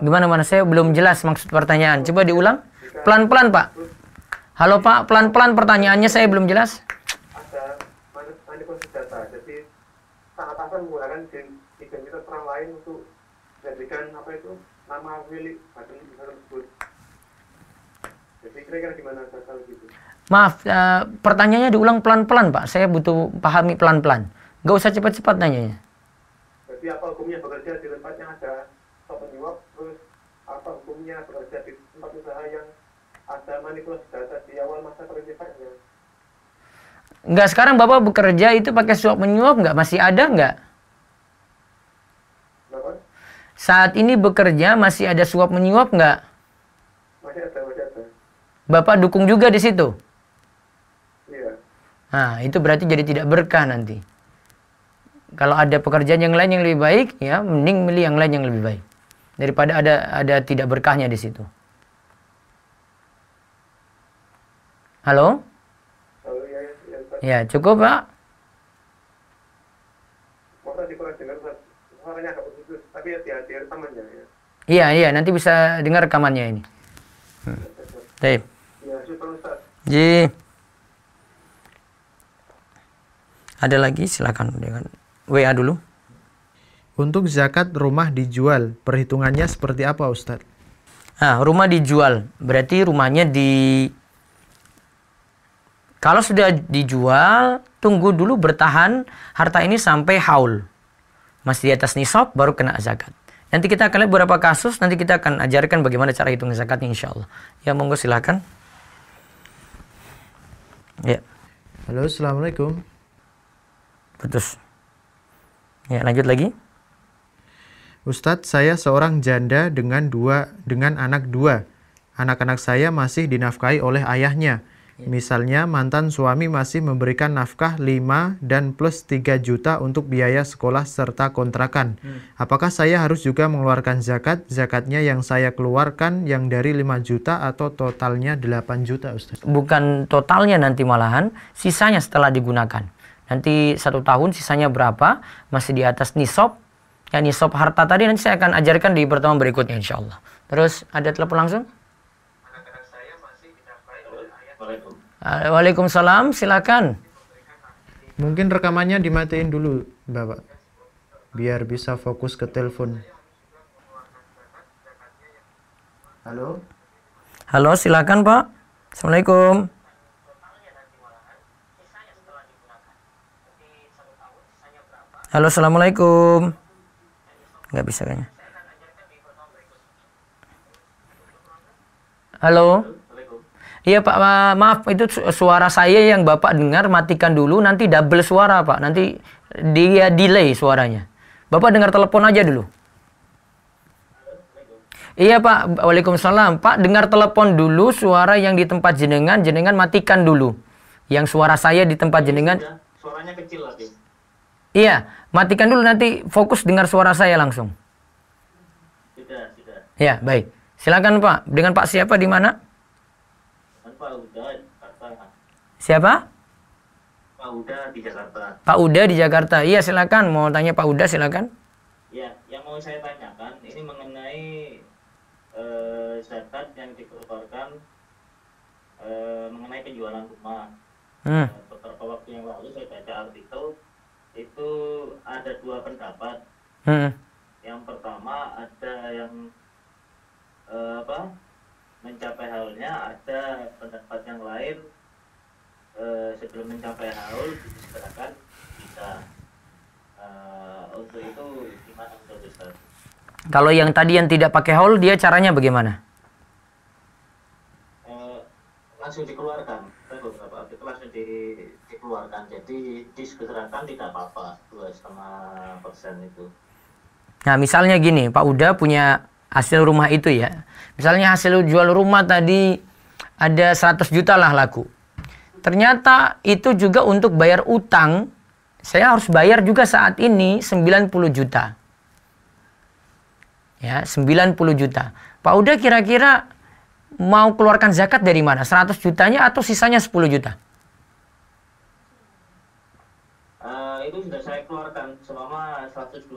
Gimana? Saya belum jelas maksud pertanyaan. Coba diulang. Pelan-pelan, Pak. Halo, Pak. Pelan-pelan pertanyaannya saya belum jelas. Ada manipulasi data, jadi sang atasan menggunakan identitas orang lain untuk menjadikan apa itu nama milik badan usaha tersebut. Jadi kira-kira gimana data gitu? Maaf, pertanyaannya diulang pelan-pelan, Pak. Saya butuh pahami pelan-pelan. Gak usah cepat-cepat nanyanya. Jadi apa hukumnya bekerja di tempat yang ada suap menyuap, terus apa hukumnya bekerja di tempat usaha yang ada manipulasi data di awal masa perintisannya? Enggak, sekarang Bapak bekerja itu pakai suap menyuap nggak? Masih ada nggak? Kenapa? Saat ini bekerja masih ada suap menyuap nggak? Masih ada. Bapak dukung juga di situ? Iya. Nah, itu berarti jadi tidak berkah nanti. Kalau ada pekerjaan yang lain yang lebih baik, ya mending milih yang lain yang lebih baik daripada ada tidak berkahnya di situ. Halo? Lalu ya. Ya, cukup, Pak. Masa dikurang dengar suaranya agak putus, tapi ya di rekamannya ya. Iya, nanti bisa dengar rekamannya ini. Baik. Ya, syukur Ustaz. Ji. Ada lagi? Silakan dengan WA dulu. Untuk zakat rumah dijual, perhitungannya seperti apa, Ustadz? Nah, rumah dijual. Berarti rumahnya kalau sudah dijual, tunggu dulu bertahan harta ini sampai haul. Masih di atas nisab, baru kena zakat. Nanti kita akan lihat beberapa kasus, nanti kita akan ajarkan bagaimana cara hitung zakatnya insya Allah. Ya, monggo silakan. Ya. Halo, assalamualaikum. Putus. Ya, lanjut lagi. Ustadz, saya seorang janda dengan anak dua. Anak-anak saya masih dinafkahi oleh ayahnya. Misalnya mantan suami masih memberikan nafkah 5 dan plus 3 juta untuk biaya sekolah serta kontrakan. Apakah saya harus juga mengeluarkan zakat? Zakatnya yang saya keluarkan yang dari 5 juta atau totalnya 8 juta, Ustaz? Bukan totalnya nanti malahan, sisanya setelah digunakan. Nanti 1 tahun sisanya berapa, masih di atas nisab. Ya, nisab harta tadi nanti saya akan ajarkan di pertemuan berikutnya insya Allah. Terus ada telepon langsung? Waalaikumsalam, silakan. Mungkin rekamannya dimatiin dulu, Bapak. Biar bisa fokus ke telepon. Halo? Halo, silakan Pak. Assalamualaikum. Halo, assalamualaikum. Nggak bisa kayaknya. Halo. Iya Pak, maaf itu suara saya yang Bapak dengar, matikan dulu, nanti double suara Pak, nanti dia delay suaranya. Bapak dengar telepon aja dulu. Iya Pak, waalaikumsalam. Pak dengar telepon dulu, suara yang di tempat jenengan, jenengan matikan dulu. Yang suara saya di tempat jenengan. Suaranya kecil lagi. Iya, matikan dulu nanti fokus dengar suara saya langsung. Sudah. Ya, baik. Silakan Pak. Dengan Pak siapa di mana? Kan Pak Uda di Jakarta. Siapa? Pak Uda di Jakarta. Pak Uda di Jakarta. Iya, silakan. Mau tanya Pak Uda, silakan. Ya, yang mau saya tanyakan ini mengenai zakat yang dikeluarkan mengenai penjualan rumah. Beberapa waktu yang lalu saya baca artikel itu ada dua pendapat. Yang pertama ada yang mencapai haulnya, ada pendapat yang lain sebelum mencapai haul disegerakan bisa. Untuk itu gimana menurut Ustaz? Kalau yang tadi yang tidak pakai haul, dia caranya bagaimana? Langsung dikeluarkan. Beberapa itu langsung dikeluarkan. Jadi disegerakan tidak apa-apa, 2,5% itu. Nah, misalnya gini, Pak Uda punya hasil rumah itu ya. Misalnya hasil jual rumah tadi ada 100 juta lah laku. Ternyata itu juga untuk bayar utang, saya harus bayar juga saat ini 90 juta. Ya, 90 juta. Pak Uda kira-kira mau keluarkan zakat dari mana? 100 jutanya atau sisanya 10 juta? Itu sudah saya keluarkan selama 120.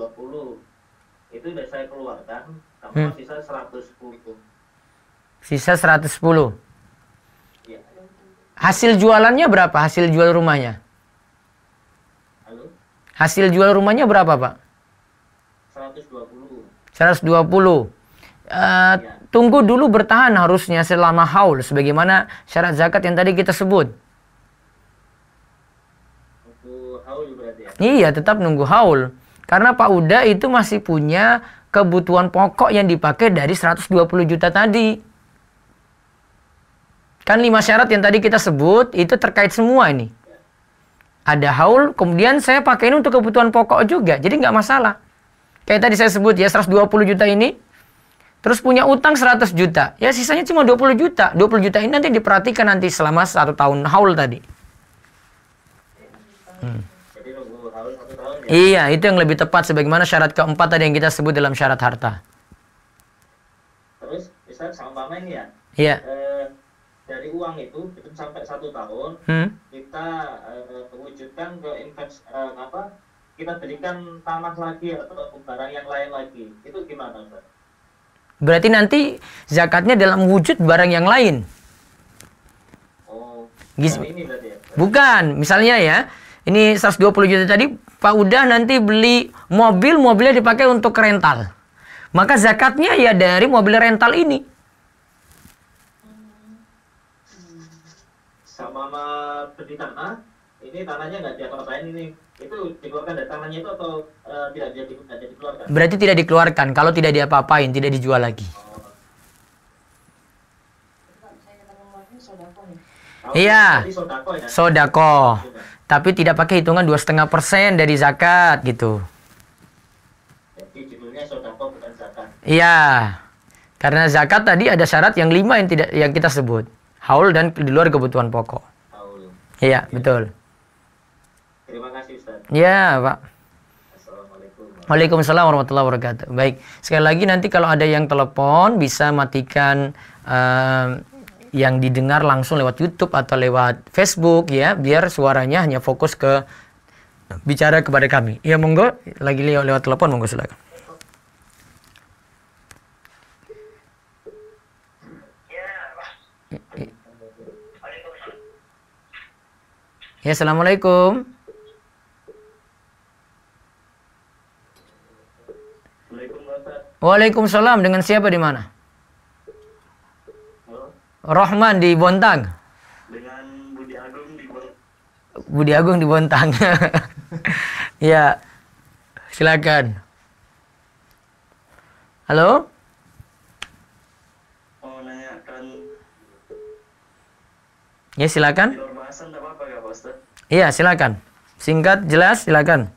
Itu sudah saya keluarkan, sama sisa 110. Sisa 110. Ya. Hasil jualannya berapa? Hasil jual rumahnya? Halo? Hasil jual rumahnya berapa, Pak? 120. 120. Tunggu dulu bertahan harusnya selama haul sebagaimana syarat zakat yang tadi kita sebut. Untuk haul berarti ya? Iya, tetap nunggu haul. Karena Pak Uda itu masih punya kebutuhan pokok yang dipakai dari 120 juta tadi. Kan 5 syarat yang tadi kita sebut itu terkait semua ini. Ada haul, kemudian saya pakai ini untuk kebutuhan pokok juga. Jadi nggak masalah. Kayak tadi saya sebut ya 120 juta ini. Terus punya utang 100 juta. Ya sisanya cuma 20 juta. 20 juta ini nanti diperhatikan nanti selama 1 tahun haul tadi. Jadi nunggu haul 1 tahun ya? Iya, itu yang lebih tepat sebagaimana syarat keempat tadi yang kita sebut dalam syarat harta. Terus, Ustaz, sama Mama ini ya? Iya. Dari uang itu sampai 1 tahun, kita wujudkan ke kita berikan tanah lagi atau barang yang lain lagi. Itu gimana, Ustaz? Berarti nanti zakatnya dalam wujud barang yang lain. Oh, ini berarti ya? Bukan, misalnya ya, ini 120 juta tadi, Pak Uda nanti beli mobil, mobilnya dipakai untuk rental. Maka zakatnya ya dari mobil rental ini. Sama beli tanah, ini tanahnya nggak diapa-apain ini. Itu dikeluarkan dari tanahnya itu atau tidak dikeluarkan? Berarti tidak dikeluarkan, kalau tidak diapa-apain, tidak dijual lagi. Iya, sodako. Tapi tidak pakai hitungan 2,5% dari zakat gitu. Jadi judulnya sodako bukan zakat. Iya, karena zakat tadi ada syarat yang 5 yang kita sebut. Haul dan di luar kebutuhan pokok. Haul. Iya, betul. Terima kasih, Ustaz. Iya, Pak. Assalamualaikum. Waalaikumsalam warahmatullahi wabarakatuh. Baik, sekali lagi nanti kalau ada yang telepon bisa matikan yang didengar langsung lewat YouTube atau lewat Facebook ya, biar suaranya hanya fokus ke bicara kepada kami. Ya monggo, lagi lewat telepon monggo silakan. Ya, assalamualaikum. Waalaikumsalam. Dengan siapa di mana? Rohman di Bontang. Dengan Budi Agung di Bontang. Budi Agung di Bontang. Ya, silakan. Halo? Mau nanyakan Ya, silakan. Di luar bahasan tidak apa-apa ya Pak Ustaz? Iya, silakan. Singkat, jelas, silakan.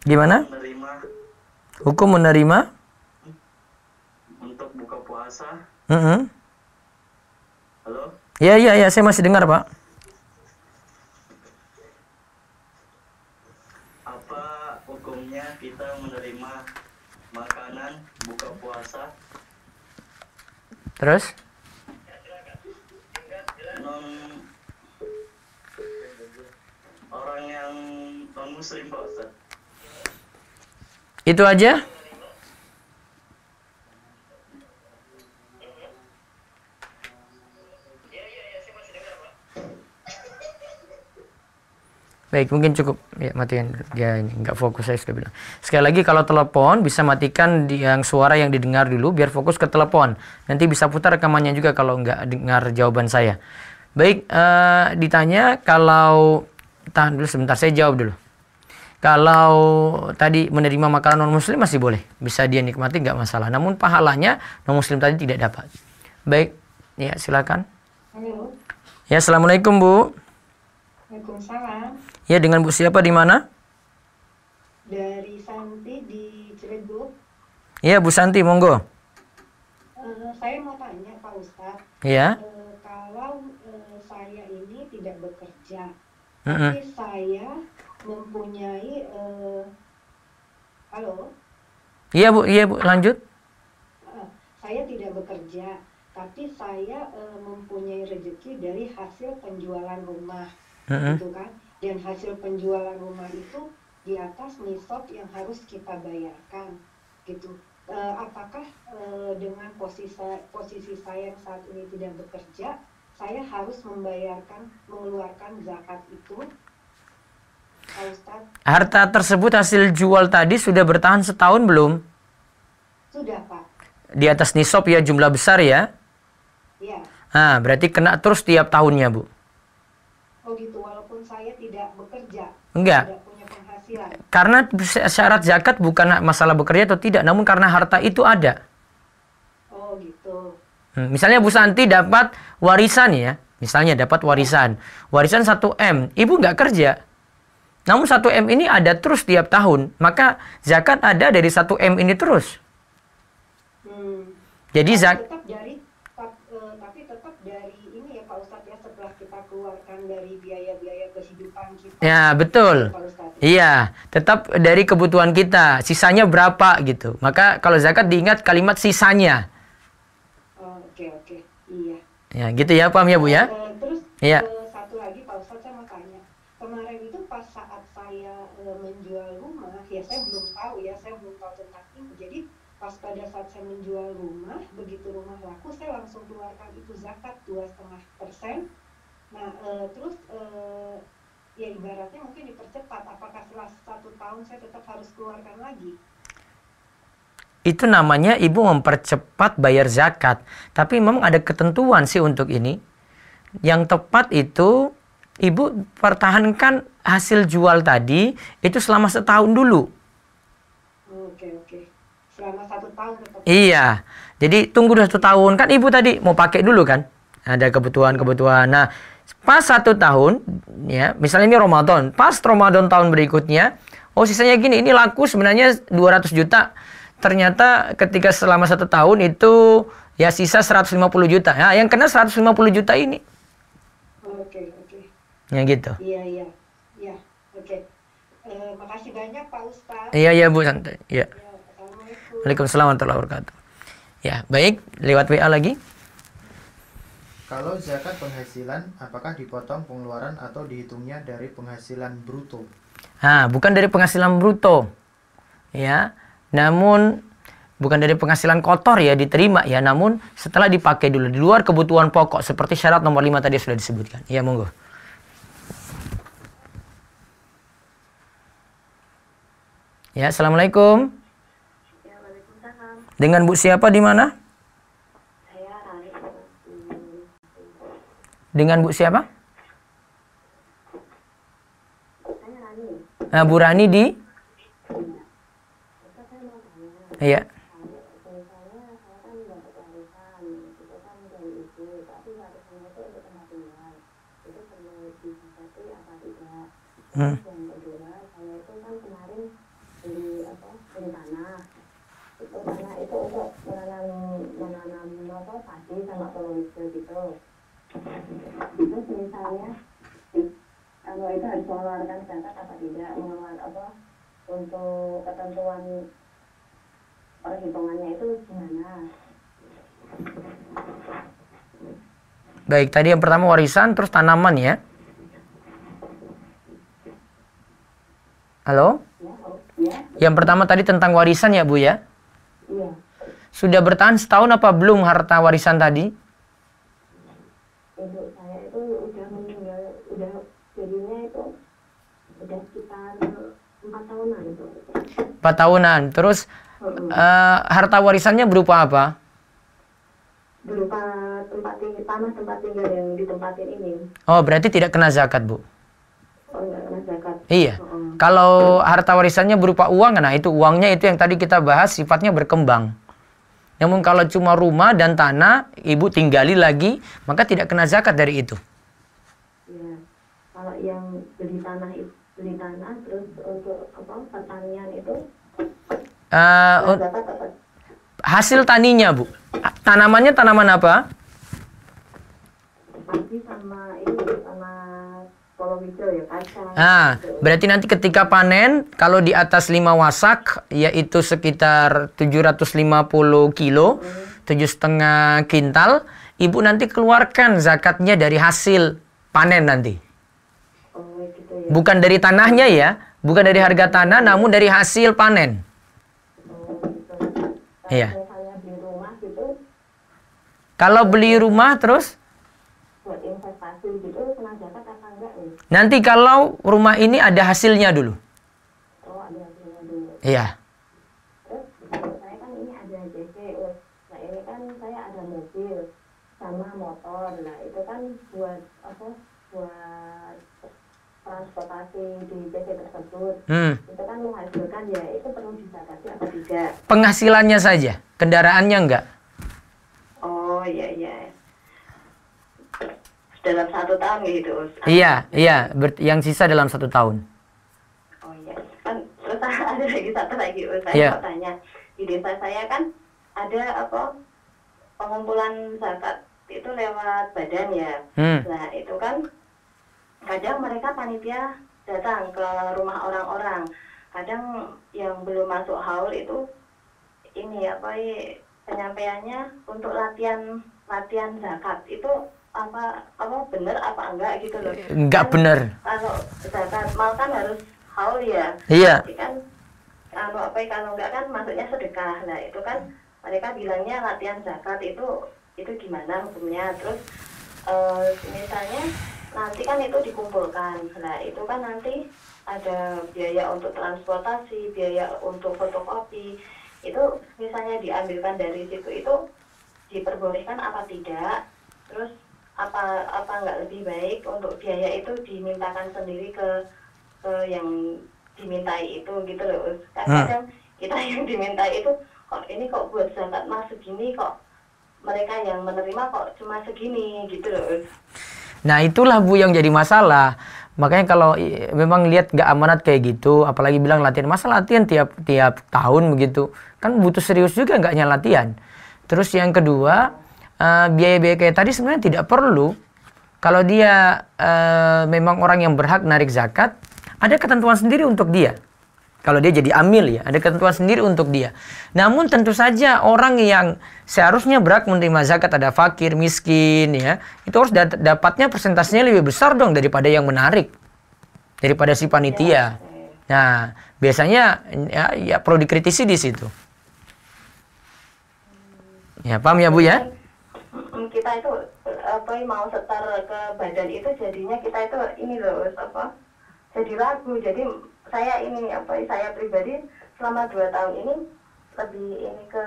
Gimana? Menerima Hukum menerima? untuk buka puasa. Mm-mm. Halo? Ya, ya, ya, saya masih dengar, Pak. Apa hukumnya kita menerima makanan buka puasa Terus? non orang yang non muslim Pak Ustaz? Itu aja? Baik, mungkin cukup. Ya, matikan. Ya, ini nggak fokus, saya sudah bilang. Sekali lagi, kalau telepon bisa matikan yang suara yang didengar dulu, biar fokus ke telepon. Nanti bisa putar rekamannya juga kalau nggak dengar jawaban saya. Baik, ditanya kalau... Tahan dulu sebentar, saya jawab dulu. Kalau tadi menerima makanan non-muslim masih boleh. Bisa dia nikmati, nggak masalah. Namun pahalanya non-muslim tadi tidak dapat. Baik, ya silakan. Halo. Ya, Assalamualaikum, Bu. Waalaikumsalam. Ya, dengan Bu siapa di mana? Dari Santi di Ciledug. Ya, Bu Santi, monggo. Saya mau tanya Pak Ustadz. Ya. Kalau saya ini tidak bekerja, Mm-mm. tapi saya mempunyai halo. Iya, Bu, lanjut. Saya tidak bekerja, tapi saya mempunyai rezeki dari hasil penjualan rumah, gitu kan? Dan hasil penjualan rumah itu di atas nisab yang harus kita bayarkan, gitu. Apakah dengan posisi saya yang saat ini tidak bekerja, saya harus mengeluarkan zakat itu, Pak Ustadz? Harta tersebut hasil jual tadi sudah bertahan setahun belum? Sudah, Pak. Di atas nisab ya, jumlah besar ya? Ya. Nah, berarti kena terus tiap tahunnya, Bu. Oh gitu, walaupun saya tidak bekerja, Enggak. tidak punya penghasilan. Karena syarat zakat bukan masalah bekerja atau tidak, namun karena harta itu ada. Oh gitu. Misalnya Bu Santi dapat warisan ya. Misalnya dapat warisan. Warisan 1M. Ibu nggak kerja. Namun 1M ini ada terus tiap tahun. Maka zakat ada dari 1M ini terus. Jadi tapi tetap dari ini ya Pak Ustadz ya, setelah kita keluarkan dari biaya-biaya kehidupan kita. Ya, betul. Pak Ustadz. Iya, tetap dari kebutuhan kita. Sisanya berapa gitu. Maka kalau zakat diingat kalimat sisanya. Oh, oke. Iya. Ya, gitu ya, paham ya, Bu ya? Terus Iya. satu lagi Pak Ustadz, saya mau tanya. Kemarin itu pas saat saya menjual rumah, ya saya belum tahu tentang ini. Jadi pas pada saat saya menjual rumah, begitu rumah laku, saya langsung keluarkan itu zakat 2,5%. Nah, terus ya ibaratnya mungkin dipercepat. Apakah setelah 1 tahun saya tetap harus keluarkan lagi? Itu namanya ibu mempercepat bayar zakat. Tapi memang ada ketentuan sih untuk ini. Yang tepat itu ibu pertahankan hasil jual tadi itu selama setahun dulu. Oke. Selama 1 tahun tetap. Iya. Jadi tunggu 1 tahun. Kan ibu tadi mau pakai dulu kan. Ada kebutuhan. Nah, pas 1 tahun, ya, misalnya ini Ramadan. Pas Ramadan tahun berikutnya, oh sisanya gini, ini laku sebenarnya 200 juta. Ternyata ketika selama 1 tahun itu ya sisa 150 juta. Nah, yang kena 150 juta ini. Oke. Ya gitu. Iya. Oke. Makasih banyak Pak Ustadz. Iya Bu santai. Iya. Assalamualaikum. Waalaikumsalam warahmatullahi wabarakatuh. Ya, baik, lewat WA lagi. Kalau zakat penghasilan, apakah dipotong pengeluaran atau dihitungnya dari penghasilan bruto? Nah, bukan dari penghasilan bruto. Ya. Namun bukan dari penghasilan kotor ya diterima ya, namun setelah dipakai dulu di luar kebutuhan pokok seperti syarat nomor 5 tadi sudah disebutkan. Ya, monggo. Ya, Assalamualaikum. Ya, Waalaikumsalam. Dengan Bu siapa di mana? Saya Rani. Dengan Bu siapa? Saya Rani. Nah, Bu Rani di? Saya mau tanya. Iya. Saya kan nggak disakati apa tidak. Yang kedua, saya itu kan kemarin beli tanah. Itu tanah itu untuk menanam padi sama palawija gitu. Terus misalnya kalau itu harus mengeluarkan zakat apa tidak, untuk ketentuan perhitungannya itu gimana? Baik, tadi yang pertama warisan, terus tanaman ya. Halo? Ya. Yang pertama tadi tentang warisan ya Bu ya? Iya. Sudah bertahan setahun apa belum harta warisan tadi? Ibu saya itu udah meninggal, udah jadinya itu udah sekitar 4 tahunan itu. 4 tahunan. Terus harta warisannya berupa apa? Berupa tempat tinggal yang ditempatin ini. Oh, berarti tidak kena zakat, Bu? Oh, enggak kena zakat. Iya. Kalau harta warisannya berupa uang, nah itu uangnya itu yang tadi kita bahas sifatnya berkembang. Namun kalau cuma rumah dan tanah, ibu tinggali lagi, maka tidak kena zakat dari itu. Ya. Kalau yang beli tanah terus untuk pertanian itu zakat apa? Hasil taninya, Bu. Tanamannya tanaman apa? Padi sama palawija ya, kacang. Nah, berarti nanti ketika panen, kalau di atas 5 wasak, yaitu sekitar 750 kilo, 7,5 kintal, ibu nanti keluarkan zakatnya dari hasil panen nanti. Oh, gitu ya. Bukan dari tanahnya ya, bukan dari harga tanah, namun dari hasil panen. Oh, gitu. Iya. Misalnya beli rumah gitu, Kalau beli rumah terus, buat investasi gitu, kena zakat apa enggak nih? nanti kalau rumah ini ada hasilnya dulu. Oh, ada hasilnya dulu. Iya. Terus kalau saya kan ini ada JC, nah ini kan saya ada mobil sama motor, nah itu kan buat buat transportasi di JC tersebut. Itu kan menghasilkan ya, itu perlu dizakati apa tidak? Penghasilannya saja, kendaraannya enggak. Oh iya. Dalam 1 tahun gitu, Us. Iya. Yang sisa dalam 1 tahun. Oh iya, kan terus ada lagi satu lagi, Us. Iya. Saya mau tanya, di desa saya kan ada pengumpulan zakat itu lewat badan ya. Nah itu kan kadang mereka panitia datang ke rumah orang-orang. Kadang yang belum masuk haul itu ini penyampaiannya untuk latihan zakat itu apa benar apa enggak gitu loh. Enggak kan, benar. Kalau zakat mal kan harus haul ya. Iya. Jadi kan kalau enggak kan maksudnya sedekah. Nah itu kan mereka bilangnya latihan zakat itu gimana hukumnya. Terus misalnya nanti kan itu dikumpulkan. Nah itu kan nanti ada biaya untuk transportasi, biaya untuk fotokopi. Itu misalnya diambilkan dari situ, itu diperbolehkan apa tidak? Terus apa nggak lebih baik untuk biaya itu dimintakan sendiri ke yang dimintai itu gitu loh. Kadang kita yang dimintai itu kok buat zakat mas segini, kok mereka yang menerima kok cuma segini gitu loh. Nah itulah Bu yang jadi masalah. Makanya kalau memang lihat nggak amanat kayak gitu, apalagi bilang latihan, masa latihan tiap tahun begitu, kan butuh serius juga nggaknya latihan. Terus yang kedua, biaya-biaya kayak tadi sebenarnya tidak perlu. Kalau dia memang orang yang berhak narik zakat, ada ketentuan sendiri untuk dia. Kalau dia jadi amil ya, ada ketentuan sendiri untuk dia. Namun tentu saja orang yang seharusnya berhak menerima zakat, ada fakir, miskin ya, itu harus dapatnya persentasenya lebih besar dong daripada yang menarik, daripada si panitia. Nah, biasanya ya perlu dikritisi di situ. Ya, paham ya Bu ya? Kita itu mau setar ke badan itu jadinya kita itu ini loh jadi ragu. Jadi saya saya pribadi selama 2 tahun ini lebih ini ke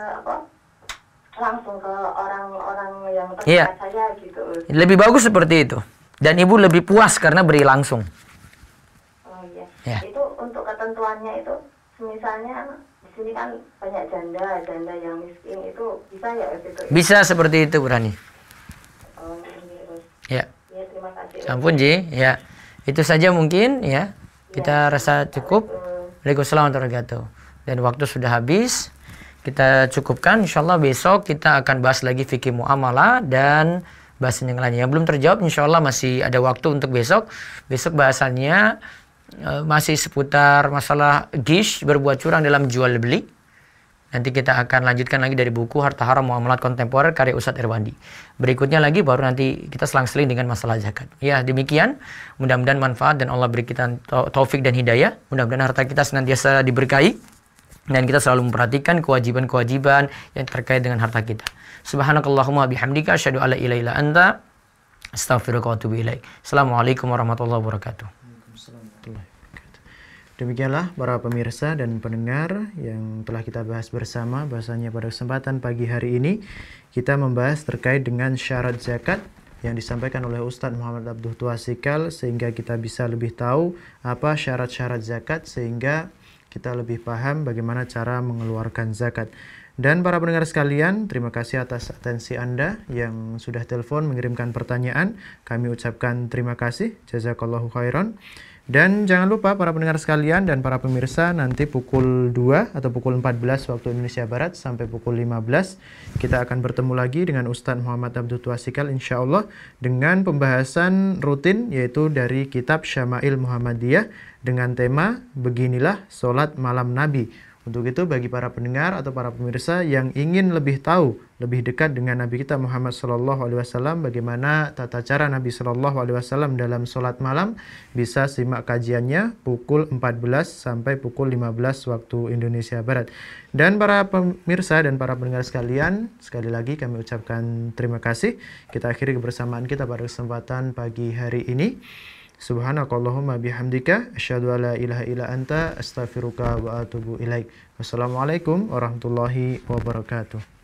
langsung ke orang-orang yang terdekat saya gitu. Lebih bagus seperti itu. Dan ibu lebih puas karena beri langsung. Oh iya. Itu untuk ketentuannya itu misalnya di sini kan banyak janda yang miskin, itu bisa ya itu? Bisa seperti itu, Burhani. Oh iya. Ya. Ya, terima kasih. Sampun Ji, ya. Itu saja mungkin ya. Kita rasa cukup. Waalaikumsalam warahmatullahi wabarakatuh. Dan waktu sudah habis. Kita cukupkan. Insyaallah besok kita akan bahas lagi fikih muamalah dan bahasan yang lainnya. Yang belum terjawab insyaallah masih ada waktu untuk besok. Besok bahasannya masih seputar masalah gish, berbuat curang dalam jual beli. Nanti kita akan lanjutkan lagi dari buku Harta Haram Muamalat Kontemporer karya Ustadz Irwandi. Berikutnya lagi baru nanti kita selang-seling dengan masalah zakat. Ya demikian, mudah-mudahan manfaat dan Allah beri kita taufik dan hidayah. Mudah-mudahan harta kita senantiasa diberkahi dan kita selalu memperhatikan kewajiban-kewajiban yang terkait dengan harta kita. Subhanakallahumma bihamdika asyhadu alla ilaha illa anta astaghfiruka wa atubu ilaik. Assalamualaikum warahmatullahi wabarakatuh. Demikianlah para pemirsa dan pendengar yang telah kita bahas bersama. Bahasanya pada kesempatan pagi hari ini kita membahas terkait dengan syarat zakat yang disampaikan oleh Ustadz Muhammad Abduh Tuasikal, sehingga kita bisa lebih tahu apa syarat-syarat zakat, sehingga kita lebih paham bagaimana cara mengeluarkan zakat. Dan para pendengar sekalian, terima kasih atas atensi Anda yang sudah telepon mengirimkan pertanyaan. Kami ucapkan terima kasih, jazakallahu khairan. Dan jangan lupa para pendengar sekalian dan para pemirsa, nanti pukul 2 atau pukul 14 waktu Indonesia Barat sampai pukul 15 kita akan bertemu lagi dengan Ustadz Muhammad Abduh Tuasikal insyaallah dengan pembahasan rutin yaitu dari kitab Syama'il Muhammadiyah dengan tema Beginilah Sholat Malam Nabi. Untuk itu bagi para pendengar atau para pemirsa yang ingin lebih tahu, lebih dekat dengan Nabi kita Muhammad SAW, bagaimana tata cara Nabi SAW dalam sholat malam, bisa simak kajiannya pukul 14 sampai pukul 15 waktu Indonesia Barat. Dan para pemirsa dan para pendengar sekalian, sekali lagi kami ucapkan terima kasih. Kita akhiri kebersamaan kita pada kesempatan pagi hari ini. Subhanakallahumma bihamdika asyhadu alla ilaha illa anta astaghfiruka wa atubu ilaik. Wassalamualaikum warahmatullahi wabarakatuh.